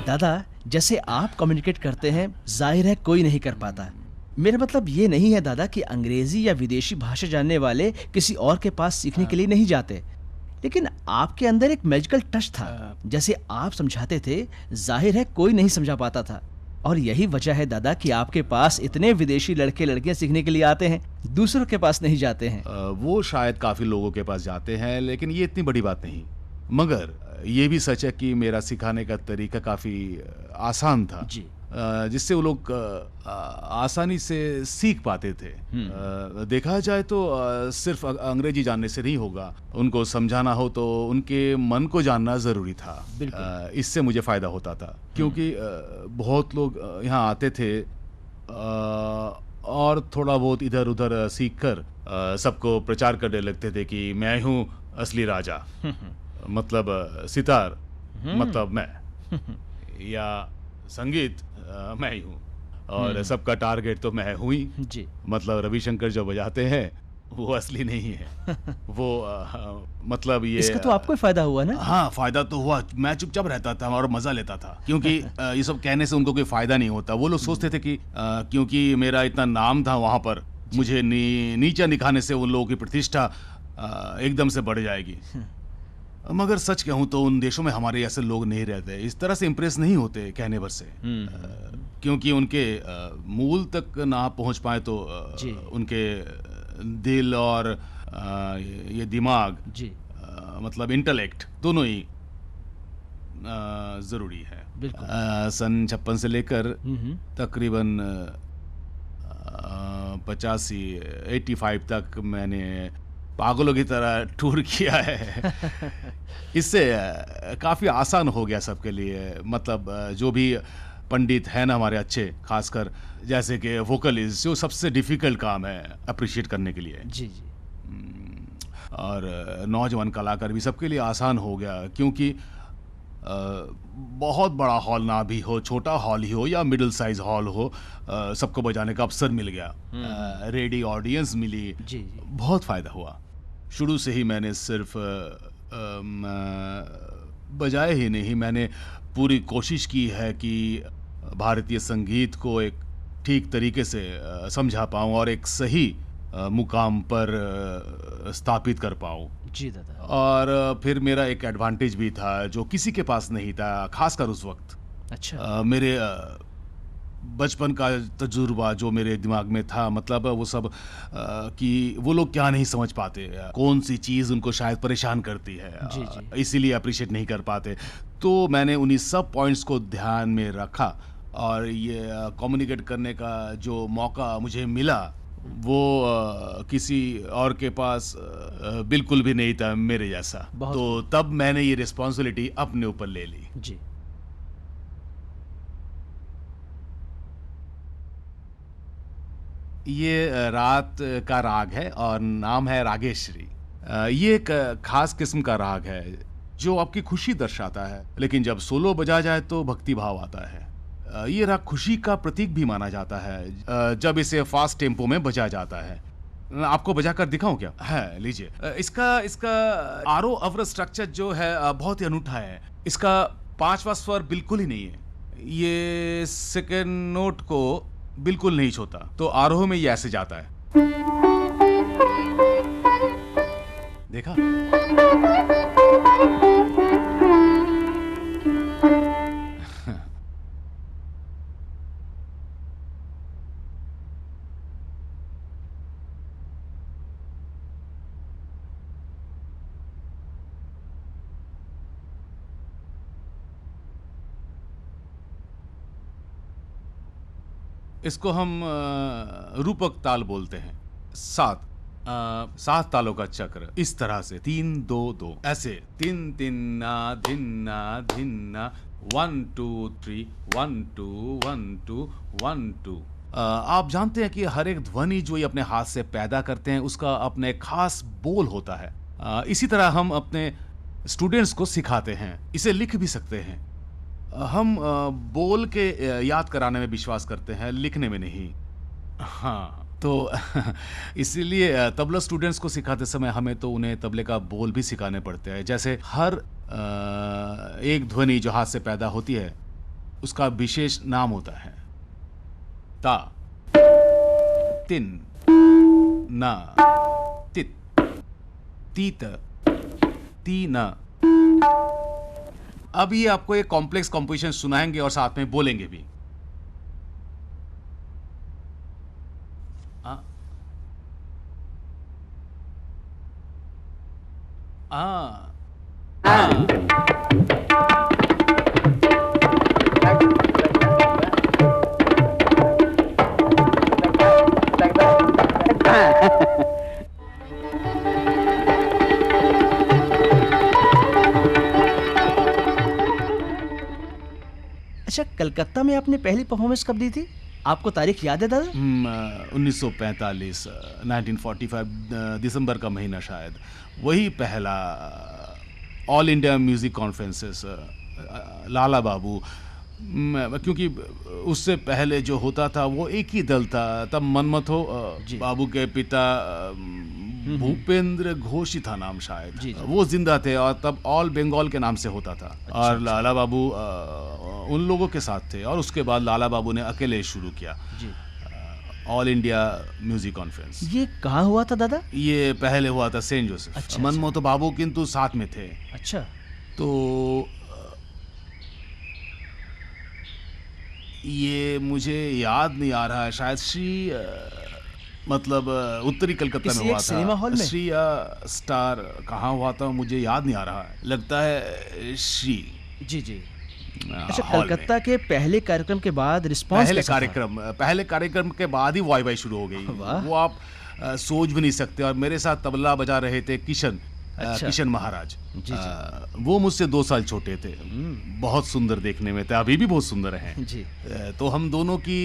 दादा, जैसे आप कम्युनिकेट करते हैं जाहिर है कोई नहीं कर पाता। मेरा मतलब ये नहीं है दादा कि अंग्रेजी या विदेशी भाषा जानने वाले किसी और के पास सीखने के लिए नहीं जाते, लेकिन आपके अंदर एक मैजिकल टच था। जैसे आप समझाते थे जाहिर है कोई नहीं समझा पाता था, और यही वजह है दादा कि आपके पास इतने विदेशी लड़के लड़कियां सीखने के लिए आते हैं, दूसरों के पास नहीं जाते हैं। वो शायद काफी लोगों के पास जाते हैं, लेकिन ये इतनी बड़ी बात नहीं। मगर ये भी सच है कि मेरा सिखाने का तरीका काफी आसान था। जी। जिससे वो लोग आसानी से सीख पाते थे। देखा जाए तो सिर्फ अंग्रेजी जानने से नहीं होगा, उनको समझाना हो तो उनके मन को जानना ज़रूरी था। इससे मुझे फ़ायदा होता था, क्योंकि बहुत लोग यहाँ आते थे और थोड़ा बहुत इधर उधर सीख कर सबको प्रचार करने लगते थे कि मैं हूँ असली राजा, मतलब सितार मतलब मैं, या संगीत मैं ही हूँ, और सबका टारगेट तो मैं हुई जी। मतलब रविशंकर जो बजाते हैं वो असली नहीं है। वो मतलब ये इसका तो आपको फायदा हुआ ना? हाँ, फायदा तो हुआ। मैं चुपचाप रहता था और मजा लेता था, क्योंकि ये सब कहने से उनको कोई फायदा नहीं होता। वो लोग सोचते थे कि क्योंकि मेरा इतना नाम था वहां पर, मुझे नीचा दिखाने से उन लोगों की प्रतिष्ठा एकदम से बढ़ जाएगी। मगर सच कहूं तो उन देशों में हमारे ऐसे लोग नहीं रहते, इस तरह से इम्प्रेस नहीं होते कहने भर से। क्योंकि उनके मूल तक ना पहुंच पाए तो उनके दिल और ये दिमाग जी, मतलब इंटेलेक्ट दोनों ही जरूरी है। सन 56 से लेकर तकरीबन 85 तक मैंने पागलों की तरह टूर किया है। इससे काफ़ी आसान हो गया सबके लिए। मतलब जो भी पंडित है ना हमारे अच्छे, खासकर जैसे कि वोकलिस्ट, जो सबसे डिफ़िकल्ट काम है अप्रिशिएट करने के लिए जी जी, और नौजवान कलाकार भी, सबके लिए आसान हो गया। क्योंकि बहुत बड़ा हॉल ना भी हो, छोटा हॉल ही हो या मिडिल साइज हॉल हो, सबको बजाने का अवसर मिल गया, रेडी ऑडियंस मिली जी, बहुत फ़ायदा हुआ। शुरू से ही मैंने सिर्फ बजाए ही नहीं, मैंने पूरी कोशिश की है कि भारतीय संगीत को एक ठीक तरीके से समझा पाऊँ और एक सही मुकाम पर स्थापित कर पाऊँ जी दादा। और फिर मेरा एक एडवांटेज भी था जो किसी के पास नहीं था, खासकर उस वक्त। अच्छा। मेरे बचपन का तजुर्बा जो मेरे दिमाग में था, मतलब वो सब कि वो लोग क्या नहीं समझ पाते, कौन सी चीज़ उनको शायद परेशान करती है, इसीलिए अप्रिशिएट नहीं कर पाते। तो मैंने उन्हीं सब पॉइंट्स को ध्यान में रखा, और ये कम्युनिकेट करने का जो मौका मुझे मिला वो किसी और के पास बिल्कुल भी नहीं था मेरे जैसा। तो तब मैंने ये रिस्पॉन्सिबिलिटी अपने ऊपर ले ली जी। ये रात का राग है और नाम है रागेश्वरी। ये एक खास किस्म का राग है जो आपकी खुशी दर्शाता है, लेकिन जब सोलो बजा जाए तो भक्ति भाव आता है। ये राग खुशी का प्रतीक भी माना जाता है जब इसे फास्ट टेम्पो में बजा जाता है। आपको बजा कर दिखाऊं क्या? है, लीजिए। इसका आरोह अवरोह स्ट्रक्चर जो है बहुत ही अनूठा है। इसका 5वां स्वर बिल्कुल ही नहीं है, ये सेकेंड नोट को बिल्कुल नहीं छूता। तो आरोह में ये ऐसे जाता है, देखा? इसको हम रूपक ताल बोलते हैं। 7 तालों का चक्र इस तरह से 3 2 2 ऐसे 3 3 ना धिन्ना धिन्ना 1 2 3 1 2 1 2 1 2। आप जानते हैं कि हर एक ध्वनि जो ये अपने हाथ से पैदा करते हैं उसका अपने खास बोल होता है। इसी तरह हम अपने स्टूडेंट्स को सिखाते हैं, इसे लिख भी सकते हैं। हम बोल के याद कराने में विश्वास करते हैं, लिखने में नहीं। हाँ, तो इसीलिए तबला स्टूडेंट्स को सिखाते समय हमें तो उन्हें तबले का बोल भी सिखाने पड़ते हैं। जैसे हर एक ध्वनि जो हाथ से पैदा होती है उसका विशेष नाम होता है। ता, तिन, ना, तित, तीत, तीना। अब ये आपको एक कॉम्प्लेक्स कंपोजिशन सुनाएंगे और साथ में बोलेंगे भी। अच्छा, कलकत्ता में आपने पहली परफॉर्मेंस कब दी थी? आपको तारीख याद है दादा? 1945 1945 दिसंबर का महीना शायद। वही पहला all India music conferences, Lala Babu. क्योंकि उससे पहले जो होता था वो एक ही दल था। तब मनमथो बाबू के पिता भूपेंद्र घोष ही था नाम शायद, वो जिंदा थे, और तब ऑल बंगाल के नाम से होता था। और लाला बाबू उन लोगों के साथ थे, और उसके बाद लाला बाबू ने अकेले शुरू किया ऑल इंडिया म्यूजिक कॉन्फ्रेंस। ये कहाँ हुआ था दादा? ये पहले हुआ था सेंट जोसेफ। मनमोहन बाबू किंतु साथ में थे। अच्छा। तो ये मुझे याद नहीं आ रहा है, शायद श्री मतलब उत्तरी कलकत्ता में हुआ था। श्री या स्टार कहाँ हुआ था मुझे याद नहीं आ रहा है, लगता है श्री। जी जी। अच्छा, कलकत्ता के पहले कार्यक्रम के बाद रिस्पांस पहले कार्यक्रम के बाद ही वाई वाई शुरू हो गई। वो आप सोच भी नहीं सकते। और मेरे साथ तबला बजा रहे थे किशन महाराज। वो मुझसे 2 साल छोटे थे, बहुत सुंदर देखने में थे, अभी भी बहुत सुंदर हैं जी। तो हम दोनों की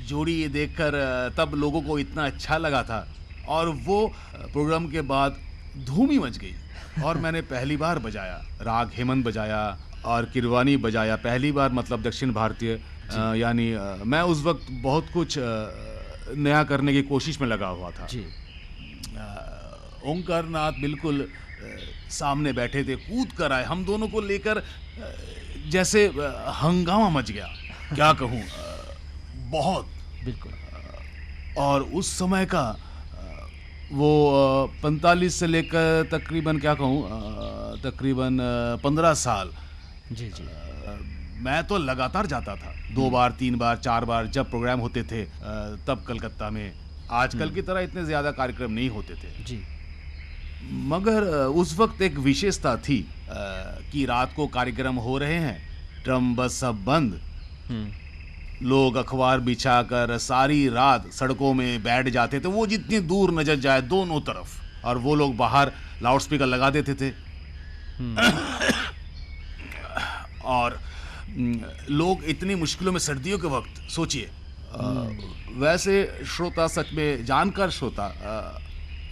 जोड़ी देखकर तब लोगों को इतना अच्छा लगा था, और वो प्रोग्राम के बाद धूम ही मच गई। और मैंने पहली बार बजाया राग हेमंत बजाया और किरवानी बजाया, पहली बार, मतलब दक्षिण भारतीय। यानी मैं उस वक्त बहुत कुछ नया करने की कोशिश में लगा हुआ था जी। ओंकार नाथ बिल्कुल सामने बैठे थे, कूद कर आए, हम दोनों को लेकर जैसे हंगामा मच गया, क्या कहूँ, बहुत बिल्कुल। और उस समय का वो 45 से लेकर तकरीबन, क्या कहूँ, तकरीबन 15 साल जी जी। मैं तो लगातार जाता था, 2 बार 3 बार 4 बार जब प्रोग्राम होते थे तब कलकत्ता में। आजकल की तरह इतने ज़्यादा कार्यक्रम नहीं होते थे जी। मगर उस वक्त एक विशेषता थी कि रात को कार्यक्रम हो रहे हैं, ट्रम बस सब बंद, लोग अखबार बिछाकर सारी रात सड़कों में बैठ जाते थे, वो जितनी दूर नजर जाए दोनों तरफ, और वो लोग बाहर लाउडस्पीकर लगा देते थे। और लोग इतनी मुश्किलों में, सर्दियों के वक्त सोचिए। वैसे श्रोता, सच में जानकार श्रोता,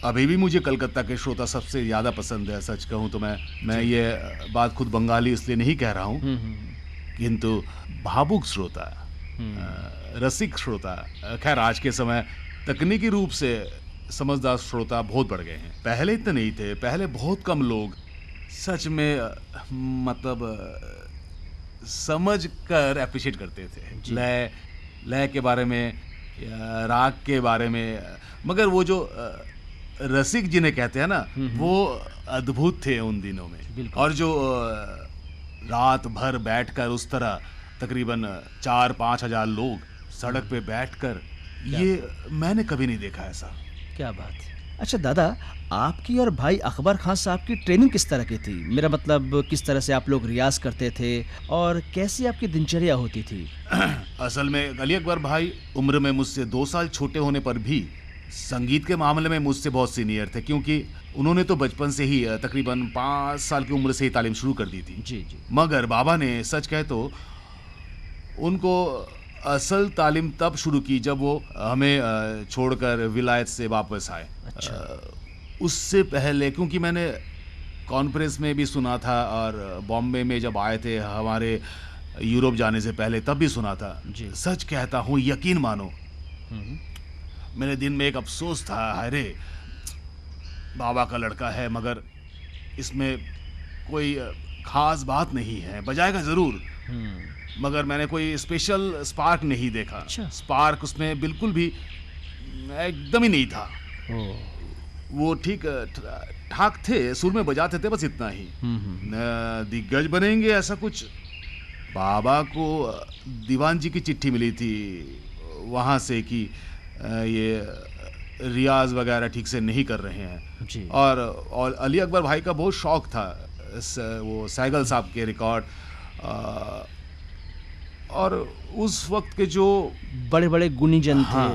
अभी भी मुझे कलकत्ता के श्रोता सबसे ज़्यादा पसंद है। सच कहूँ तो मैं ये बात खुद बंगाली इसलिए नहीं कह रहा हूँ, किंतु भावुक श्रोता, रसिक श्रोता, खैर आज के समय तकनीकी रूप से समझदार श्रोता बहुत बढ़ गए हैं। पहले इतने नहीं थे, पहले बहुत कम लोग सच में मतलब समझ कर अप्रिशिएट करते थे लय के बारे में, राग के बारे में। मगर वो जो रसिक जिन्हें कहते हैं ना, वो अद्भुत थे उन दिनों में। और जो रात भर बैठकर उस तरह तकरीबन 4-5 हजार लोग सड़क पे बैठकर, ये मैंने कभी नहीं देखा ऐसा। क्या बात है। अच्छा दादा, आपकी और भाई अकबर खान साहब की ट्रेनिंग किस तरह की थी? मेरा मतलब, किस तरह से आप लोग रियाज करते थे और कैसी आपकी दिनचर्या होती थी? असल में अली अकबर भाई उम्र में मुझसे 2 साल छोटे होने पर भी संगीत के मामले में मुझसे बहुत सीनियर थे, क्योंकि उन्होंने तो बचपन से ही तकरीबन 5 साल की उम्र से ही तालीम शुरू कर दी थी जी जी। मगर बाबा ने सच कहे तो उनको असल तालीम तब शुरू की जब वो हमें छोड़कर विलायत से वापस आए। अच्छा। उससे पहले, क्योंकि मैंने कॉन्फ्रेंस में भी सुना था और बॉम्बे में जब आए थे हमारे यूरोप जाने से पहले तब भी सुना था जी। सच कहता हूँ, यकीन मानो, मेरे दिन में एक अफसोस था, अरे बाबा का लड़का है मगर इसमें कोई खास बात नहीं है, बजाएगा ज़रूर मगर मैंने कोई स्पेशल स्पार्क नहीं देखा। अच्छा। स्पार्क उसमें बिल्कुल भी एकदम ही नहीं था। वो ठीक ठाक थे, सुर में बजाते थे, बस इतना ही। दिग्गज बनेंगे ऐसा कुछ। बाबा को दीवान जी की चिट्ठी मिली थी वहाँ से कि ये रियाज वगैरह ठीक से नहीं कर रहे हैं जी। और अली अकबर भाई का बहुत शौक था वो सैगल साहब के रिकॉर्ड, और उस वक्त के जो बड़े बड़े गुणीजन थे,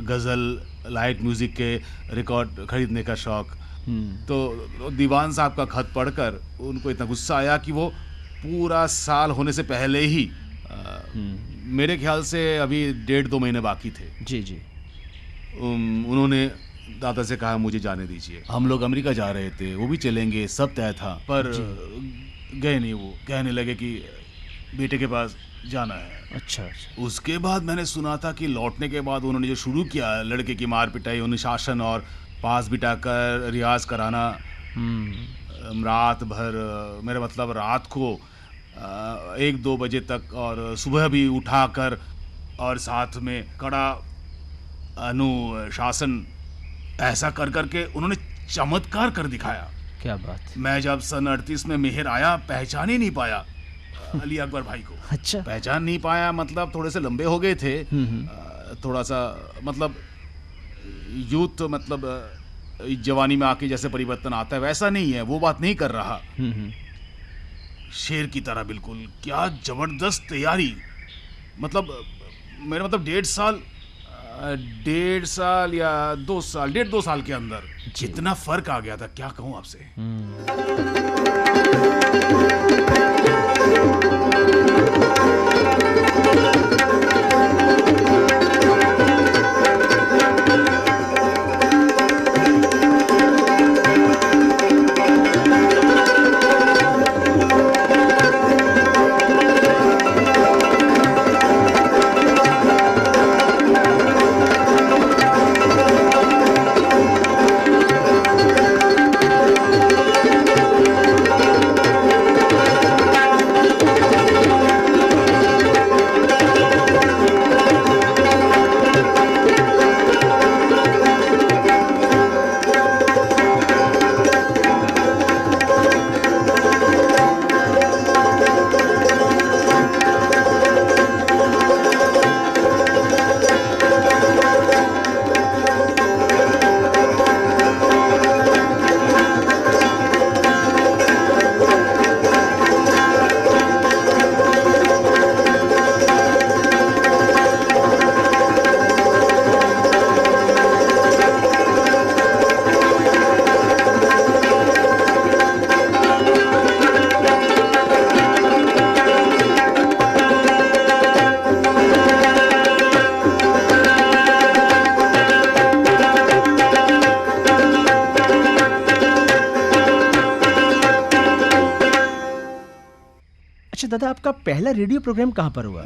गज़ल लाइट म्यूज़िक के रिकॉर्ड खरीदने का शौक। तो दीवान साहब का खत पढ़कर उनको इतना गुस्सा आया कि वो पूरा साल होने से पहले ही मेरे ख्याल से अभी 1.5-2 महीने बाकी थे। जी जी। उन्होंने दादा से कहा मुझे जाने दीजिए, हम लोग अमेरिका जा रहे थे, वो भी चलेंगे, सब तय था, पर गए नहीं। वो कहने लगे कि बेटे के पास जाना है। अच्छा अच्छा। उसके बाद मैंने सुना था कि लौटने के बाद उन्होंने जो शुरू किया लड़के की मार पिटाई, अनुशासन और पास बिठाकर रियाज कराना रात भर, मेरा मतलब रात को 1-2 बजे तक, और सुबह भी उठाकर, और साथ में कड़ा अनुशासन, ऐसा कर करके उन्होंने चमत्कार कर दिखाया। क्या बात। मैं जब सन 38 में मेहर आया पहचान ही नहीं पाया अली अकबर भाई को। अच्छा। पहचान नहीं पाया मतलब थोड़े से लंबे हो गए थे, थोड़ा सा मतलब यूथ, मतलब जवानी में आके जैसे परिवर्तन आता है वैसा नहीं है, वो बात नहीं कर रहा। शेर की तरह बिल्कुल। क्या जबरदस्त तैयारी, मतलब मेरा मतलब 1.5 साल या 2 साल, 1.5-2 साल के अंदर कितना फर्क आ गया था, क्या कहूँ आपसे। अच्छा दादा, आपका पहला रेडियो प्रोग्राम कहाँ पर हुआ?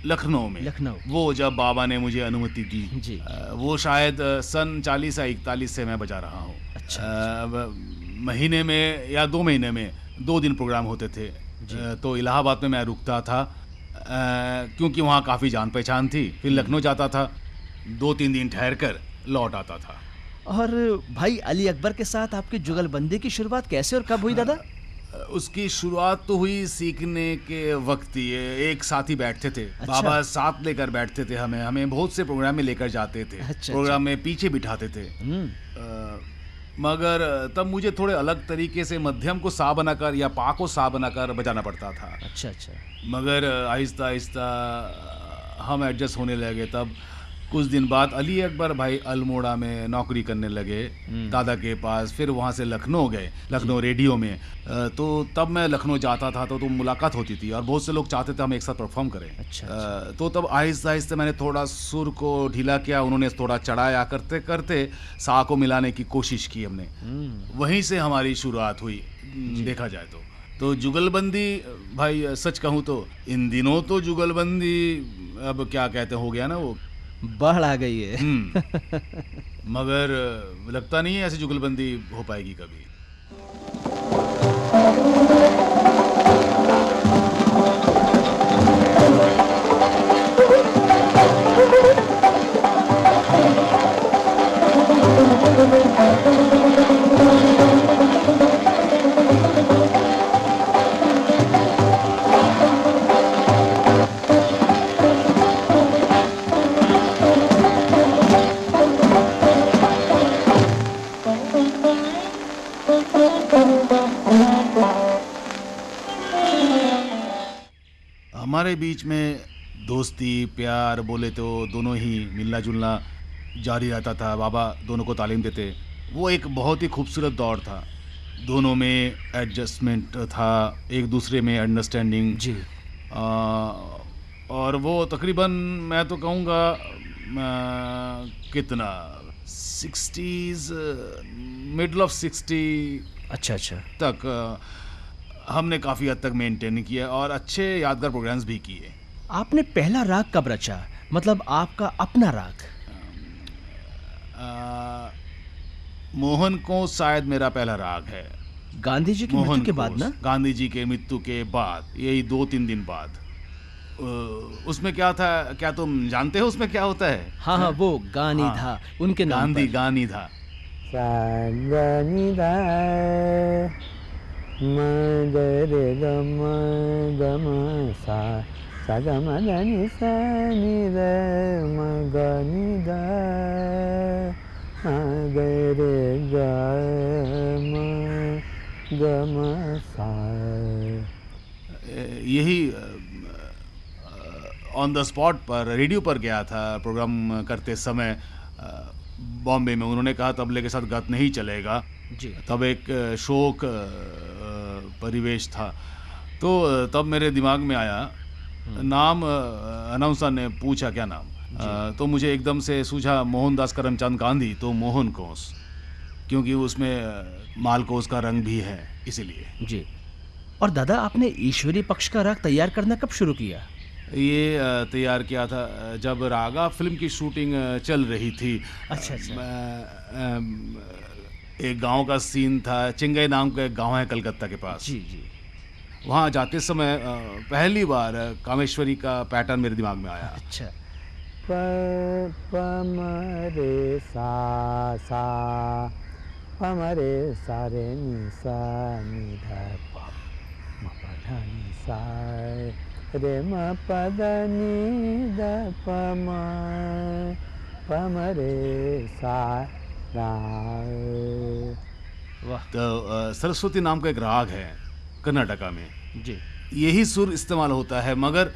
लखनऊ में। लखनऊ। वो जब बाबा ने मुझे अनुमति दी जी। वो शायद सन 40 या 41 से मैं बजा रहा हूँ। अच्छा। महीने में या 2 महीने में 2 दिन प्रोग्राम होते थे। तो इलाहाबाद में मैं रुकता था क्योंकि वहाँ काफ़ी जान पहचान थी। फिर लखनऊ जाता था, 2-3 दिन ठहर कर लौट आता था। और भाई अली अकबर के साथ आपकी जुगलबंदी की शुरुआत कैसे और कब हुई दादा? उसकी शुरुआत तो हुई सीखने के वक्त ही। एक साथ ही बैठते थे। अच्छा। बाबा साथ लेकर बैठते थे, हमें बहुत से प्रोग्राम में लेकर जाते थे। अच्छा, प्रोग्राम में पीछे बिठाते थे। मगर तब मुझे थोड़े अलग तरीके से मध्यम को सा बनाकर या पा को सा बनाकर बजाना पड़ता था। अच्छा अच्छा। मगर आहिस्ता आहिस्ता हम एडजस्ट होने लगे। तब कुछ दिन बाद अली अकबर भाई अल्मोड़ा में नौकरी करने लगे दादा के पास। फिर वहाँ से लखनऊ गए, लखनऊ रेडियो में। तो तब मैं लखनऊ जाता था तो मुलाकात होती थी और बहुत से लोग चाहते थे हम एक साथ परफॉर्म करें। अच्छा। तो तब आहिस्ता आहिस्ता मैंने थोड़ा सुर को ढीला किया, उन्होंने थोड़ा चढ़ाया। करते करते सा को मिलाने की कोशिश की हमने। वहीं से हमारी शुरुआत हुई देखा जाए तो जुगलबंदी भाई सच कहूँ तो इन दिनों तो जुगलबंदी अब क्या कहते हो गया ना, वो बाढ़ आ गई है। मगर लगता नहीं है ऐसी जुगलबंदी हो पाएगी कभी। हमारे बीच में दोस्ती प्यार बोले तो दोनों ही मिलना जुलना जारी रहता था। बाबा दोनों को तालीम देते। वो एक बहुत ही खूबसूरत दौर था। दोनों में एडजस्टमेंट था, एक दूसरे में अंडरस्टैंडिंग जी। और वो तकरीबन मैं तो कहूँगा कितना 60s, मिडल ऑफ 60 अच्छा अच्छा। तक हमने काफ़ी हद तक मेंटेन किया और अच्छे यादगार प्रोग्राम्स भी किए। आपने पहला राग कब रचा, मतलब आपका अपना राग? मोहन को शायद मेरा पहला राग है। गांधी जी की मृत्यु के बाद ना? गांधी जी के मृत्यु के बाद, यही 2-3 दिन बाद। उसमें क्या था, क्या तुम जानते हो उसमें क्या होता है? हाँ हाँ, वो गानी हाँ, था उनके नाम गांधी पर। गानी था। सा ग नि दा म ग रे ग म सा सा ग म ग नि सा नि रे म ग नि दा म ग रे ग म सा। यही ऑन द स्पॉट पर रेडियो पर गया था प्रोग्राम करते समय बॉम्बे में। उन्होंने कहा तबले के साथ गत नहीं चलेगा जी। तब एक शोक परिवेश था। तो तब मेरे दिमाग में आया नाम, अनाउंसर ने पूछा क्या नाम, तो मुझे एकदम से सूझा मोहनदास करमचंद गांधी, तो मोहन कोस, क्योंकि उसमें मालकोस का रंग भी है इसीलिए। जी। और दादा, आपने ईश्वरी पक्ष का राग तैयार करना कब शुरू किया? ये तैयार किया था जब रागा फिल्म की शूटिंग चल रही थी। अच्छा अच्छा। एक गांव का सीन था, चिंगई नाम का एक गांव है कलकत्ता के पास। जी जी। वहाँ जाते समय पहली बार कामेश्वरी का पैटर्न मेरे दिमाग में आया। अच्छा। प प म रे सा सा प म रे सा रे नि सा नि ध प म प ध नि सा रे म प द नि द प म रे सा रा। वाह। तो सरस्वती नाम का एक राग है कर्नाटका में, जी यही सुर इस्तेमाल होता है, मगर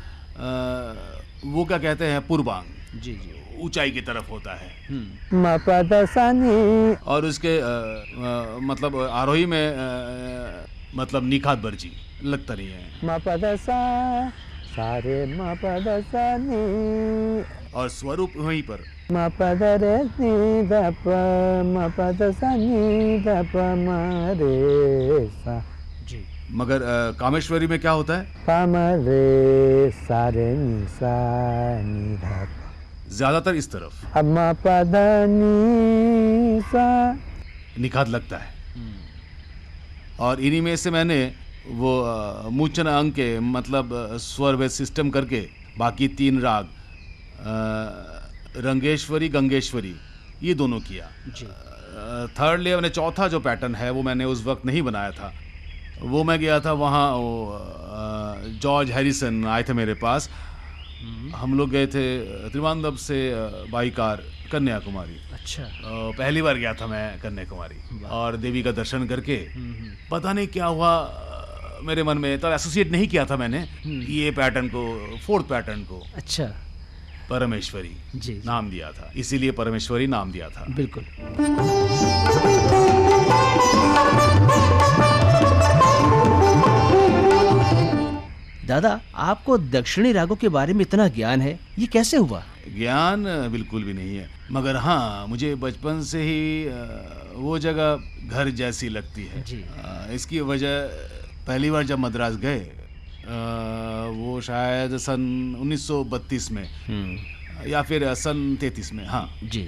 वो क्या कहते हैं, पूर्वांग, जी जी। ऊंचाई की तरफ होता है। म प द सा नि। और उसके मतलब आरोही में मतलब निखात बर्जी लगता नहीं है। म प द सा सा रे म प द सा नि और स्वरूप वहीं पर। म प द रे नि द प म प द सा नि द प म रे सा। जी। मगर कामेश्वरी में क्या होता है, प म रे सा रे नि सा नि ध प। ज्यादातर इस तरफ अब म प द नि सा। निखात लगता है। और इन्हीं में से मैंने वो मूर्छन अंग के मतलब स्वर वे सिस्टम करके बाकी 3 राग रंगेश्वरी गंगेश्वरी ये दोनों किया। थर्ड ले मैंने चौथा जो पैटर्न है वो मैंने उस वक्त नहीं बनाया था। वो मैं गया था वहाँ, जॉर्ज हैरिसन आए थे मेरे पास। हम लोग गए थे त्रिवांदब से बाई कार कन्याकुमारी। अच्छा। पहली बार गया था मैं कन्याकुमारी और देवी का दर्शन करके पता नहीं क्या हुआ मेरे मन में, तब एसोसिएट नहीं किया था मैंने ये पैटर्न को, 4th पैटर्न को। अच्छा। परमेश्वरी जी। नाम दिया था, इसीलिए परमेश्वरी नाम दिया था। बिल्कुल। दादा, आपको दक्षिणी रागों के बारे में इतना ज्ञान है, ये कैसे हुआ? ज्ञान बिल्कुल भी नहीं है, मगर हाँ मुझे बचपन से ही वो जगह घर जैसी लगती है। जी। इसकी वजह पहली बार जब मद्रास गए, वो शायद सन 1932 में या फिर सन 33 में, हाँ जी।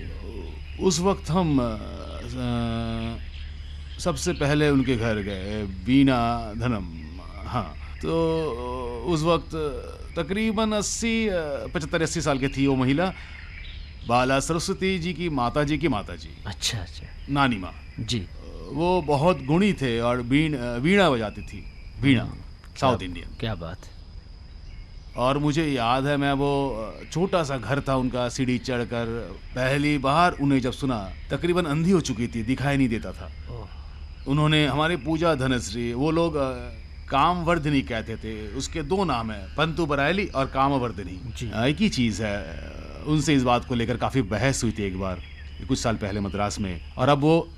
उस वक्त हम सबसे पहले उनके घर गए, वीणा धनम। हाँ, तो उस वक्त तकरीबन 75-80 साल की थी वो महिला, बाला सरस्वती जी की माता जी। अच्छा अच्छा। नानी माँ जी। वो बहुत गुणी थे और वीणा बजाती थी, वीणा साउथ इंडियन। क्या बात। और मुझे याद है, मैं वो छोटा सा घर था उनका, सीढ़ी चढ़कर पहली बार उन्हें जब सुना, तकरीबन अंधी हो चुकी थी, दिखाई नहीं देता था। उन्होंने हमारे पूजा धनश्री, वो लोग कामवर्धिनी कहते थे, उसके 2 नाम है, पंतु बरायली और कामवर्धिनी, एक ही चीज़ है। उनसे इस बात को लेकर काफ़ी बहस हुई थी एक बार, कुछ साल पहले मद्रास में। और अब वो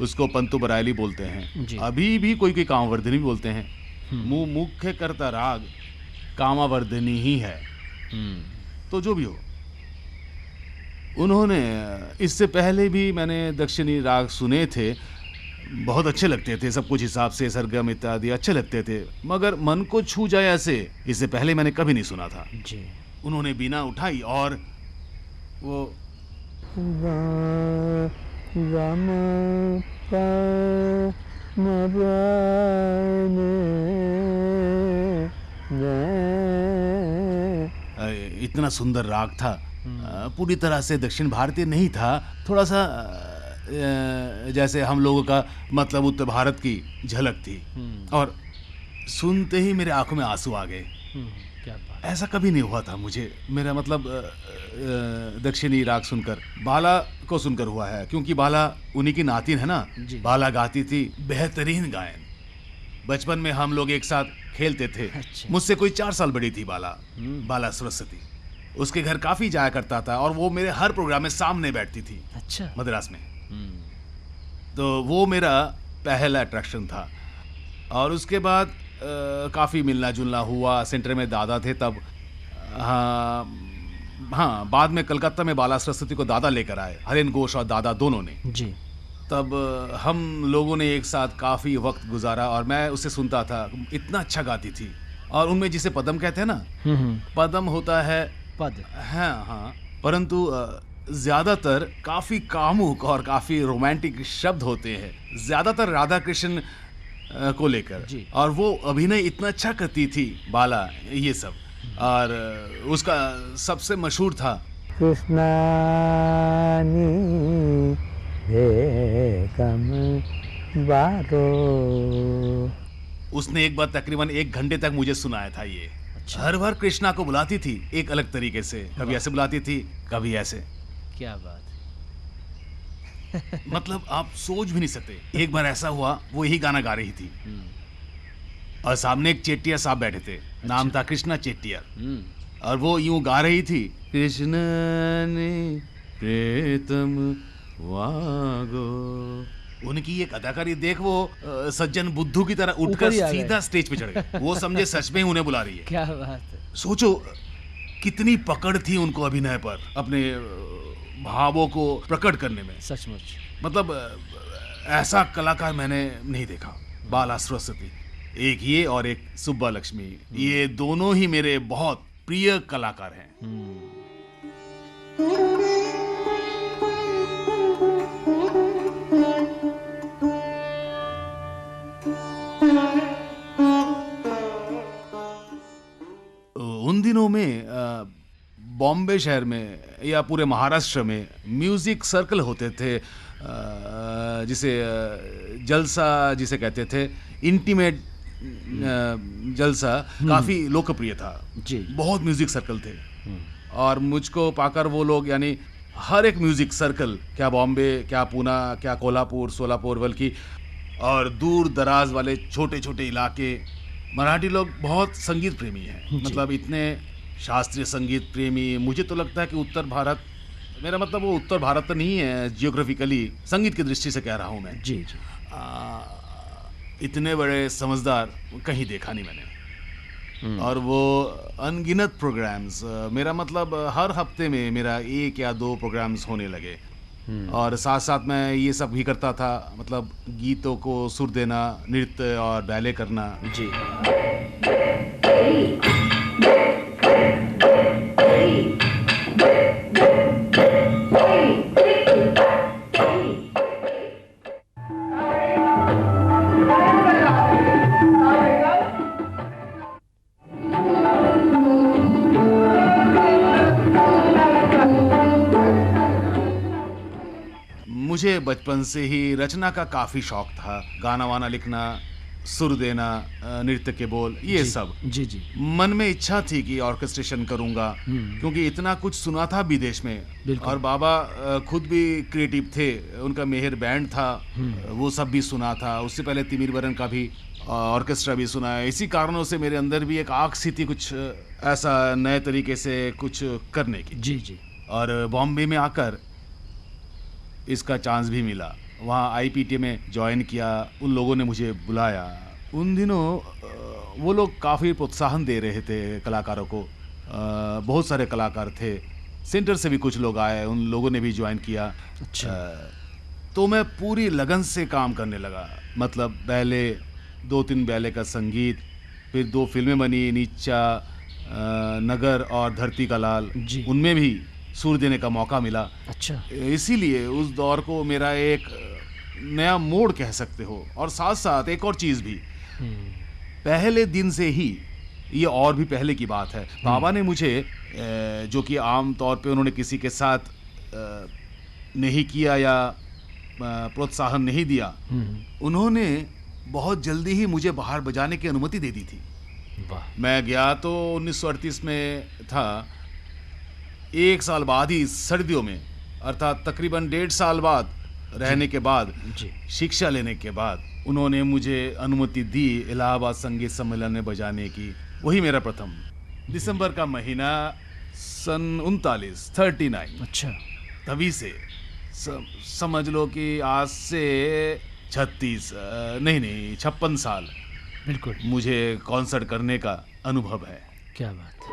उसको पंतु बरायली बोलते हैं। अभी भी कोई कोई कामवर्धिनी भी बोलते हैं। मुख्य करता राग कामावर्धिनी ही है। तो जो भी हो, उन्होंने इससे पहले भी मैंने दक्षिणी राग सुने थे, बहुत अच्छे लगते थे, सब कुछ हिसाब से, सरगम इत्यादि अच्छे लगते थे, मगर मन को छू जाए ऐसे इससे पहले मैंने कभी नहीं सुना था जी। उन्होंने बीना उठाई और वो इतना सुंदर राग था, पूरी तरह से दक्षिण भारतीय नहीं था, थोड़ा सा जैसे हम लोगों का मतलब उत्तर भारत की झलक थी, और सुनते ही मेरे आंखों में आंसू आ गए। क्या बात। ऐसा कभी नहीं हुआ था मुझे, मेरा मतलब दक्षिणी राग सुनकर, बाला को सुनकर हुआ है, क्योंकि बाला उन्हीं की नातिन है ना। बाला गाती थी बेहतरीन गायन। बचपन में हम लोग एक साथ खेलते थे। अच्छा। मुझसे कोई 4 साल बड़ी थी बाला, बाला सरस्वती। उसके घर काफी जाया करता था और वो मेरे हर प्रोग्राम में सामने बैठती थी। अच्छा। मद्रास में। तो वो मेरा पहला अट्रैक्शन था, और उसके बाद काफ़ी मिलना जुलना हुआ। सेंटर में दादा थे तब। हाँ, बाद में कलकत्ता में बाला सरस्वती को दादा लेकर आए, हरेन घोष और दादा दोनों ने जी। तब हम लोगों ने एक साथ काफ़ी वक्त गुजारा, और मैं उसे सुनता था, इतना अच्छा गाती थी। और उनमें जिसे पदम कहते हैं ना, पदम होता है पद, हाँ, परंतु ज्यादातर काफी कामुक और काफी रोमांटिक शब्द होते हैं, ज्यादातर राधा कृष्ण को लेकर, और वो अभिनय इतना अच्छा करती थी बाला, ये सब। और उसका सबसे मशहूर था कृष्णानी बारो। उसने एक बार तकरीबन 1 घंटे तक मुझे सुनाया था ये। अच्छा। हर बार कृष्णा को बुलाती थी एक अलग तरीके से, कभी ऐसे बुलाती थी, कभी ऐसे। क्या बात। मतलब आप सोच भी नहीं सकते। एक बार ऐसा हुआ, वो यही गाना गा रही थी और सामने एक चेट्टिया साहब बैठे थे। अच्छा। नाम था कृष्णा चेट्टिया, और वो यूं गा रही थी, कृष्ण ने प्रेतम वागो। उनकी एक अदाकारी देख, वो सज्जन बुद्धू की तरह उठकर सीधा स्टेज पे चढ़ गए। वो समझे सच में ही उन्हें बुला रही है। क्या बात है। सोचो कितनी पकड़ थी उनको अभिनय पर, अपने भावों को प्रकट करने में। सचमुच मतलब ऐसा कलाकार मैंने नहीं देखा। बाला सरस्वती, एक ये और एक सुब्बा लक्ष्मी, ये दोनों ही मेरे बहुत प्रिय कलाकार हैं। उन दिनों में बॉम्बे शहर में या पूरे महाराष्ट्र में म्यूजिक सर्कल होते थे, जिसे जलसा जिसे कहते थे, इंटीमेट जलसा काफी लोकप्रिय था जी। बहुत म्यूजिक सर्कल थे, और मुझको पाकर वो लोग, यानी हर एक म्यूजिक सर्कल, क्या बॉम्बे, क्या पूना, क्या कोल्हापुर, सोलापुर, बल्कि और दूर दराज वाले छोटे छोटे इलाके, मराठी लोग बहुत संगीत प्रेमी हैं। मतलब इतने शास्त्रीय संगीत प्रेमी। मुझे तो लगता है कि उत्तर भारत, मेरा मतलब वो उत्तर भारत तो नहीं है जियोग्राफिकली, संगीत की दृष्टि से कह रहा हूँ मैं जी जी। इतने बड़े समझदार कहीं देखा नहीं मैंने। और वो अनगिनत प्रोग्राम्स, मेरा मतलब हर हफ्ते में मेरा 1 या 2 प्रोग्राम्स होने लगे, और साथ साथ मैं ये सब भी करता था, मतलब गीतों को सुर देना, नृत्य और बैले करना जी। मुझे बचपन से ही रचना का काफी शौक था, गाना वाना लिखना, सुर देना, नृत्य के बोल, ये सब जी जी। मन में इच्छा थी कि ऑर्केस्ट्रेशन करूंगा, क्योंकि इतना कुछ सुना था विदेश में, और बाबा खुद भी क्रिएटिव थे, उनका मेहर बैंड था, वो सब भी सुना था। उससे पहले तिमिर बरन का भी ऑर्केस्ट्रा भी सुना है। इसी कारणों से मेरे अंदर भी एक आग सी थी कुछ ऐसा नए तरीके से कुछ करने की जी जी। और बॉम्बे में आकर इसका चांस भी मिला, वहाँ आईपीटी में ज्वाइन किया, उन लोगों ने मुझे बुलाया। उन दिनों वो लोग काफ़ी प्रोत्साहन दे रहे थे कलाकारों को। बहुत सारे कलाकार थे, सेंटर से भी कुछ लोग आए, उन लोगों ने भी ज्वाइन किया। अच्छा। तो मैं पूरी लगन से काम करने लगा। मतलब पहले 2-3 बैले का संगीत, फिर 2 फिल्में बनी, नीचा, नगर और धरती का लाल। जी। उनमें भी सुर देने का मौका मिला। अच्छा। इसीलिए उस दौर को मेरा एक नया मोड़ कह सकते हो। और साथ साथ एक और चीज़ भी, पहले दिन से ही, ये और भी पहले की बात है, बाबा ने मुझे, जो कि आम तौर पे उन्होंने किसी के साथ नहीं किया या प्रोत्साहन नहीं दिया, उन्होंने बहुत जल्दी ही मुझे बाहर बजाने की अनुमति दे दी थी। वाह। मैं गया तो 1938 में था। 1 साल बाद ही सर्दियों में, अर्थात तकरीबन 1.5 साल बाद रहने के बाद, शिक्षा लेने के बाद, उन्होंने मुझे अनुमति दी इलाहाबाद संगीत सम्मेलन में बजाने की। वही मेरा प्रथम, दिसंबर का महीना सन 39। अच्छा। तभी से समझ लो कि आज से 56 साल बिल्कुल मुझे कॉन्सर्ट करने का अनुभव है। क्या बात है।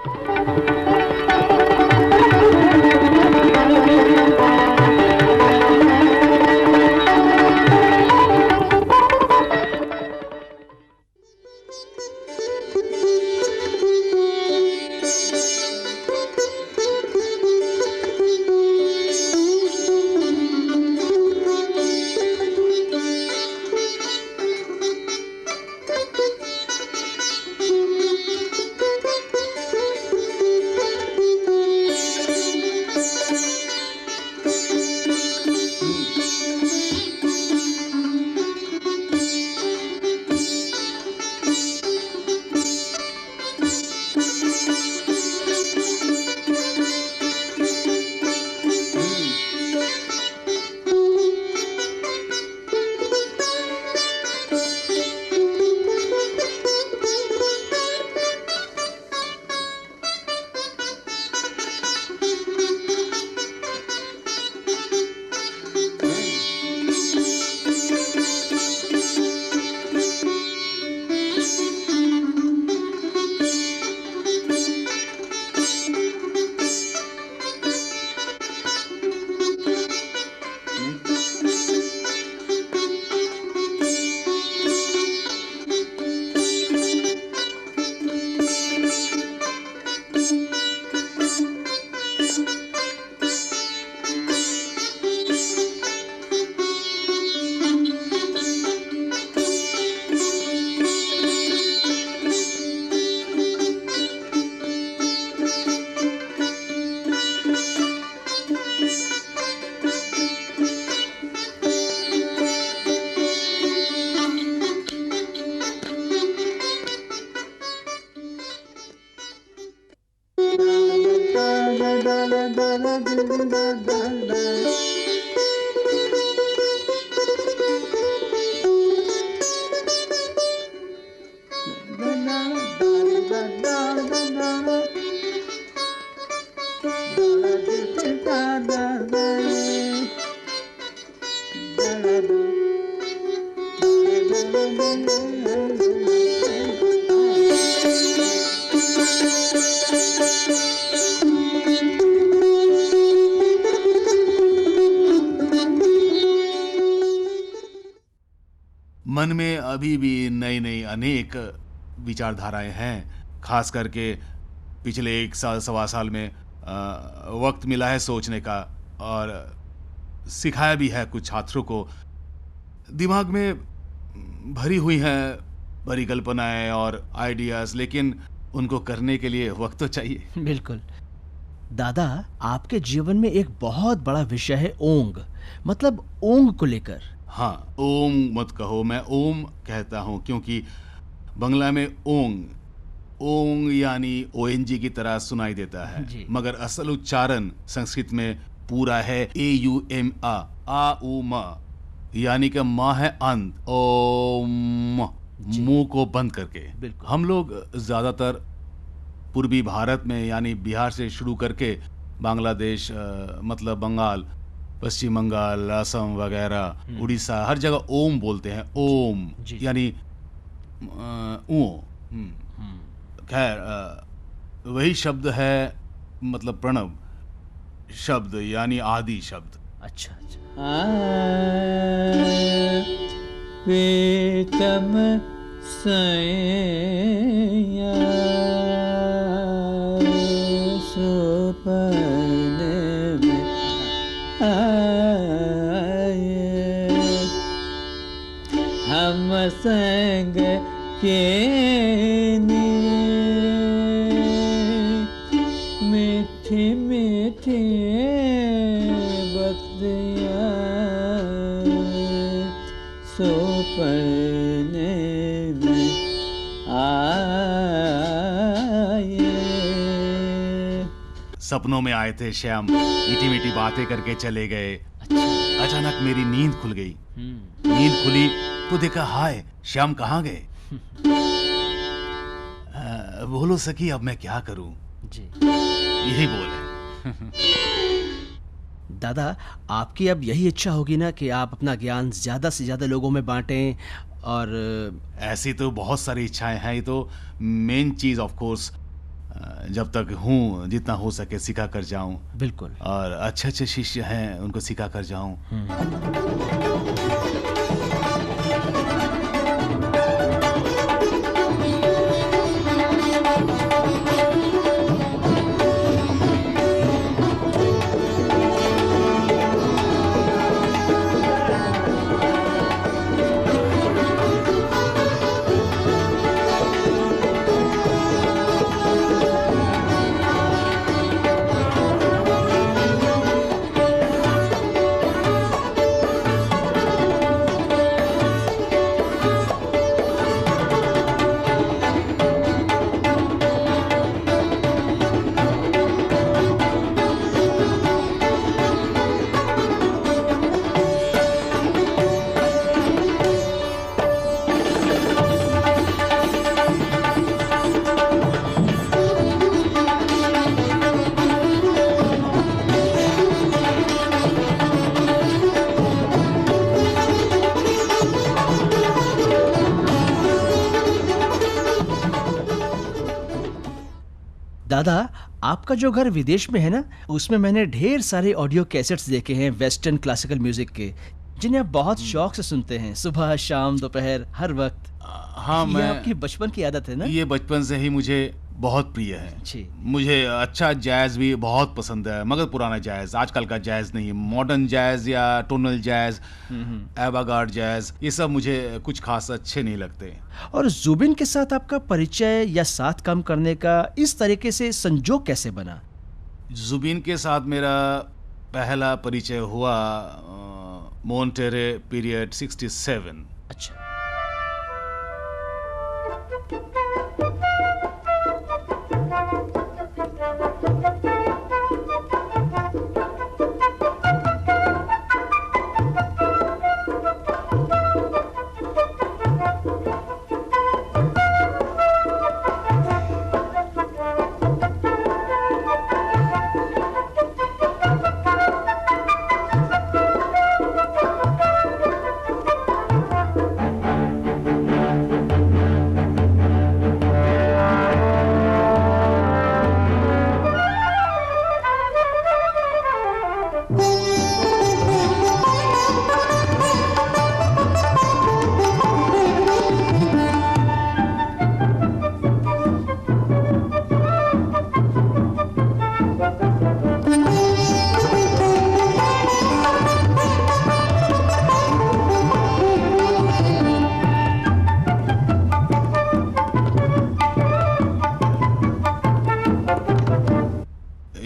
मन में अभी भी नई नई अनेक विचारधाराएं हैं। खास करके पिछले 1 साल 1.25 साल में वक्त मिला है सोचने का, और सिखाया भी है कुछ छात्रों को। दिमाग में भरी हुई हैं परिकल्पनाएं और आइडियाज, लेकिन उनको करने के लिए वक्त तो चाहिए। बिल्कुल। दादा, आपके जीवन में एक बहुत बड़ा विषय है ओंग, मतलब ओंग को लेकर। हाँ, ओम मत कहो, मैं ओम कहता हूँ, क्योंकि बंगला में ओंग यानी ONG की तरह सुनाई देता है, मगर असल उच्चारण संस्कृत में पूरा है AUM, आ उ म, यानी कि माँ है अंत, ओम, मुंह को बंद करके। हम लोग ज्यादातर पूर्वी भारत में यानी बिहार से शुरू करके बांग्लादेश, मतलब बंगाल, पश्चिम बंगाल, असम वगैरह, उड़ीसा, हर जगह ओम बोलते हैं। ओम यानी खैर वही शब्द है, मतलब प्रणव शब्द यानी आदि शब्द। अच्छा अच्छा। प्रीतम सैया सपने में आए, हम संग के मीठी मीठी बतिया सपने में आए। सपनों में आए थे श्याम, मीठी मीठी बातें करके चले गए। अचानक मेरी नींद खुल गई। नींद खुली तो देखा, हाय श्याम कहाँ गए। बोलो सखी, अब मैं क्या करूं। जी यही बोले। दादा, आपकी अब यही इच्छा होगी ना कि आप अपना ज्ञान ज़्यादा से ज़्यादा लोगों में बांटें। और ऐसी तो बहुत सारी इच्छाएं हैं। ये तो मेन चीज़ ऑफ कोर्स, जब तक हूँ जितना हो सके सिखा कर जाऊं। बिल्कुल। और अच्छे अच्छे शिष्य हैं, उनको सिखा कर जाऊं। दादा, आपका जो घर विदेश में है ना, उसमें मैंने ढेर सारे ऑडियो कैसेट्स देखे हैं वेस्टर्न क्लासिकल म्यूजिक के, जिन्हें आप बहुत शौक से सुनते हैं, सुबह शाम दोपहर हर वक्त। हाँ, ये मैं आपकी बचपन की आदत है ना? ये बचपन से ही मुझे बहुत प्रिय है। जी। मुझे अच्छा जैज़ भी बहुत पसंद है, मगर पुराना जैज़, आजकल का जैज़ नहीं। मॉडर्न जैज़ या टोनल जैज़, एवागार्ड जैज़, ये सब मुझे कुछ खास अच्छे नहीं लगते। और जुबिन के साथ आपका परिचय या साथ काम करने का इस तरीके से संजोग कैसे बना? जुबिन के साथ मेरा पहला परिचय हुआ मोन्टेरे पीरियड 67। अच्छा।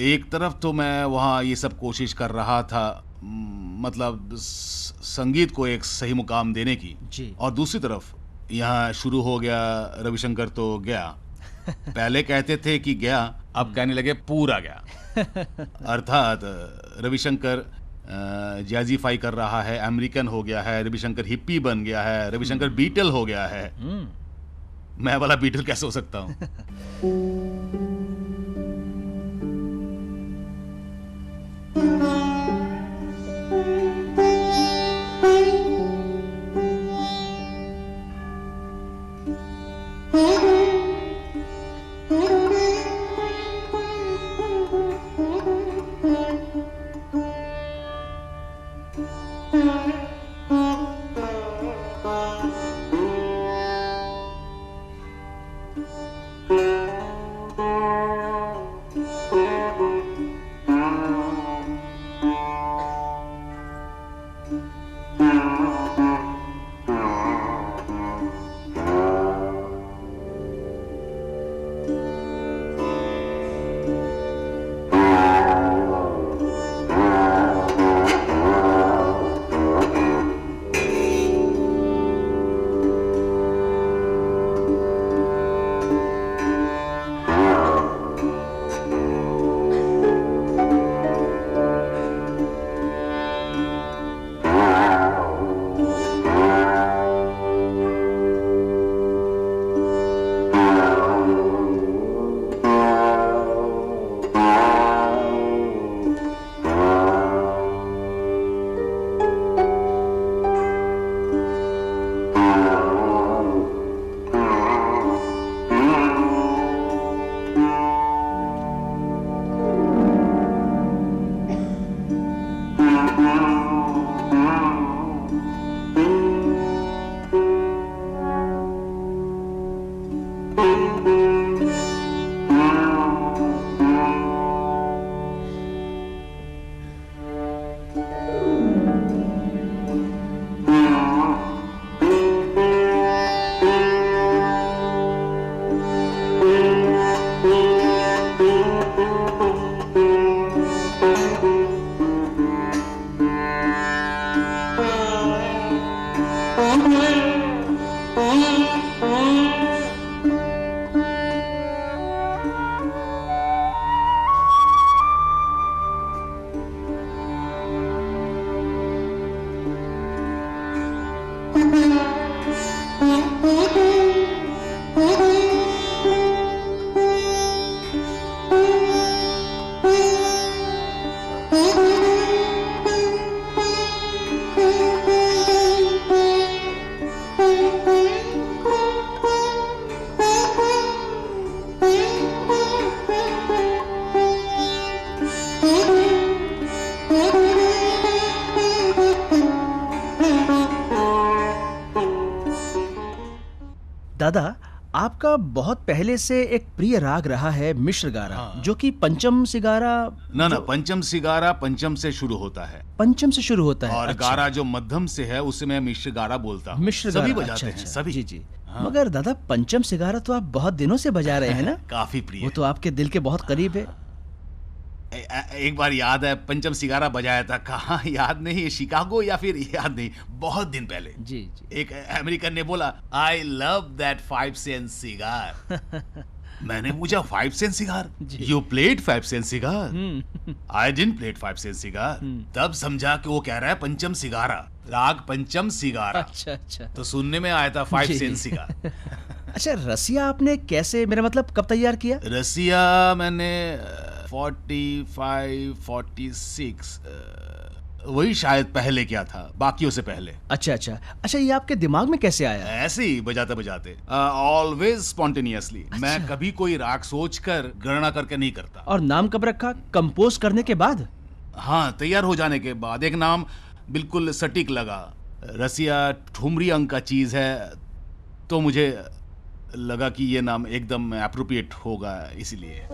एक तरफ तो मैं वहाँ ये सब कोशिश कर रहा था, मतलब संगीत को एक सही मुकाम देने की जी। और दूसरी तरफ यहाँ शुरू हो गया रविशंकर तो गया। पहले कहते थे कि गया, अब कहने लगे पूरा गया। अर्थात रविशंकर जैजीफाई कर रहा है, अमेरिकन हो गया है, रविशंकर हिप्पी बन गया है, रविशंकर बीटल हो गया है। मैं वाला बीटल कैसे हो सकता हूँ? दादा, आपका बहुत पहले से एक प्रिय राग रहा है मिश्र गारा, जो कि पंचम सिगारा। ना पंचम सिगारा पंचम से शुरू होता है। पंचम से शुरू होता है और अच्छा। गारा जो मध्यम से है उसे मैं मिश्र गारा बोलता हूँ। मिश्र सभी गारा, बजाते अच्छा, हैं सभी। जी जी। मगर दादा, पंचम सिगारा तो आप बहुत दिनों से बजा रहे हैं ना? काफी प्रिय। वो तो आपके दिल के बहुत करीब है। एक बार याद है पंचम सिगारा बजाया था, कहाँ याद नहीं, शिकागो या फिर याद नहीं, बहुत दिन पहले। जी जी। एक अमेरिकन ने बोला, I love that 5 cent cigar. मैंने पूछा 5 cent cigar, you played 5 cent cigar? I didn't played 5 cent cigar. तब समझा कि वो कह रहा है पंचम सिगारा, राग पंचम सिगारा। अच्छा अच्छा। तो सुनने में आया था 5 सेंट सिगार। अच्छा, रसिया आपने कैसे, मेरा मतलब कब तैयार किया? रसिया मैंने 45, 46 वही शायद पहले किया था, बाकियों से पहले। अच्छा अच्छा अच्छा, ये आपके दिमाग में कैसे आया? ऐसे ही बजाते बजाते, ऑलवेज स्पॉन्टेनियसली। मैं कभी कोई राग सोचकर गणना करके नहीं करता। और नाम कब रखा? कंपोज करने के बाद? हाँ, तैयार हो जाने के बाद एक नाम बिल्कुल सटीक लगा। रसिया ठुमरी अंक का चीज है, तो मुझे लगा कि ये नाम एकदम एप्रोप्रिएट होगा, इसलिए।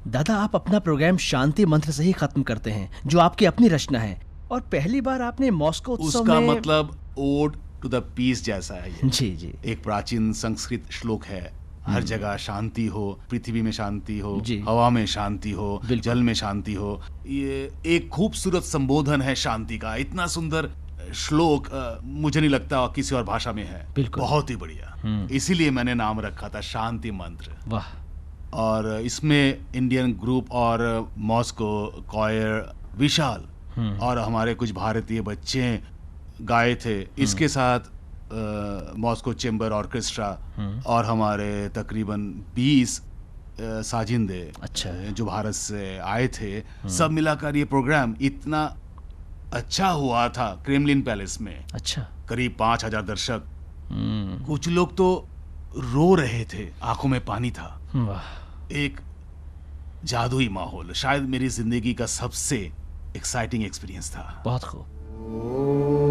दादा, आप अपना प्रोग्राम शांति मंत्र से ही खत्म करते हैं, जो आपकी अपनी रचना है, और पहली बार आपने मॉस्को उत्सव उसका में... मतलब ओड टू द पीस जैसा है ये। जी जी। एक प्राचीन संस्कृत श्लोक है, हर जगह शांति हो, पृथ्वी में शांति हो, जी। हवा में शांति हो, जल में शांति हो। ये एक खूबसूरत संबोधन है शांति का। इतना सुंदर श्लोक मुझे नहीं लगता किसी और भाषा में है। बिल्कुल। बहुत ही बढ़िया। इसीलिए मैंने नाम रखा था शांति मंत्र। वाह। और इसमें इंडियन ग्रुप और मॉस्को कॉयर विशाल और हमारे कुछ भारतीय बच्चे गाए थे। इसके साथ मॉस्को चेंबर ऑर्केस्ट्रा और हमारे तकरीबन 20 साजिंदे, अच्छा, जो भारत से आए थे। सब मिलाकर ये प्रोग्राम इतना अच्छा हुआ था क्रेमलिन पैलेस में। अच्छा। करीब 5000 दर्शक। कुछ लोग तो रो रहे थे, आंखों में पानी था। वाह। एक जादुई माहौल, शायद मेरी जिंदगी का सबसे एक्साइटिंग एक्सपीरियंस था। बहुत खूब।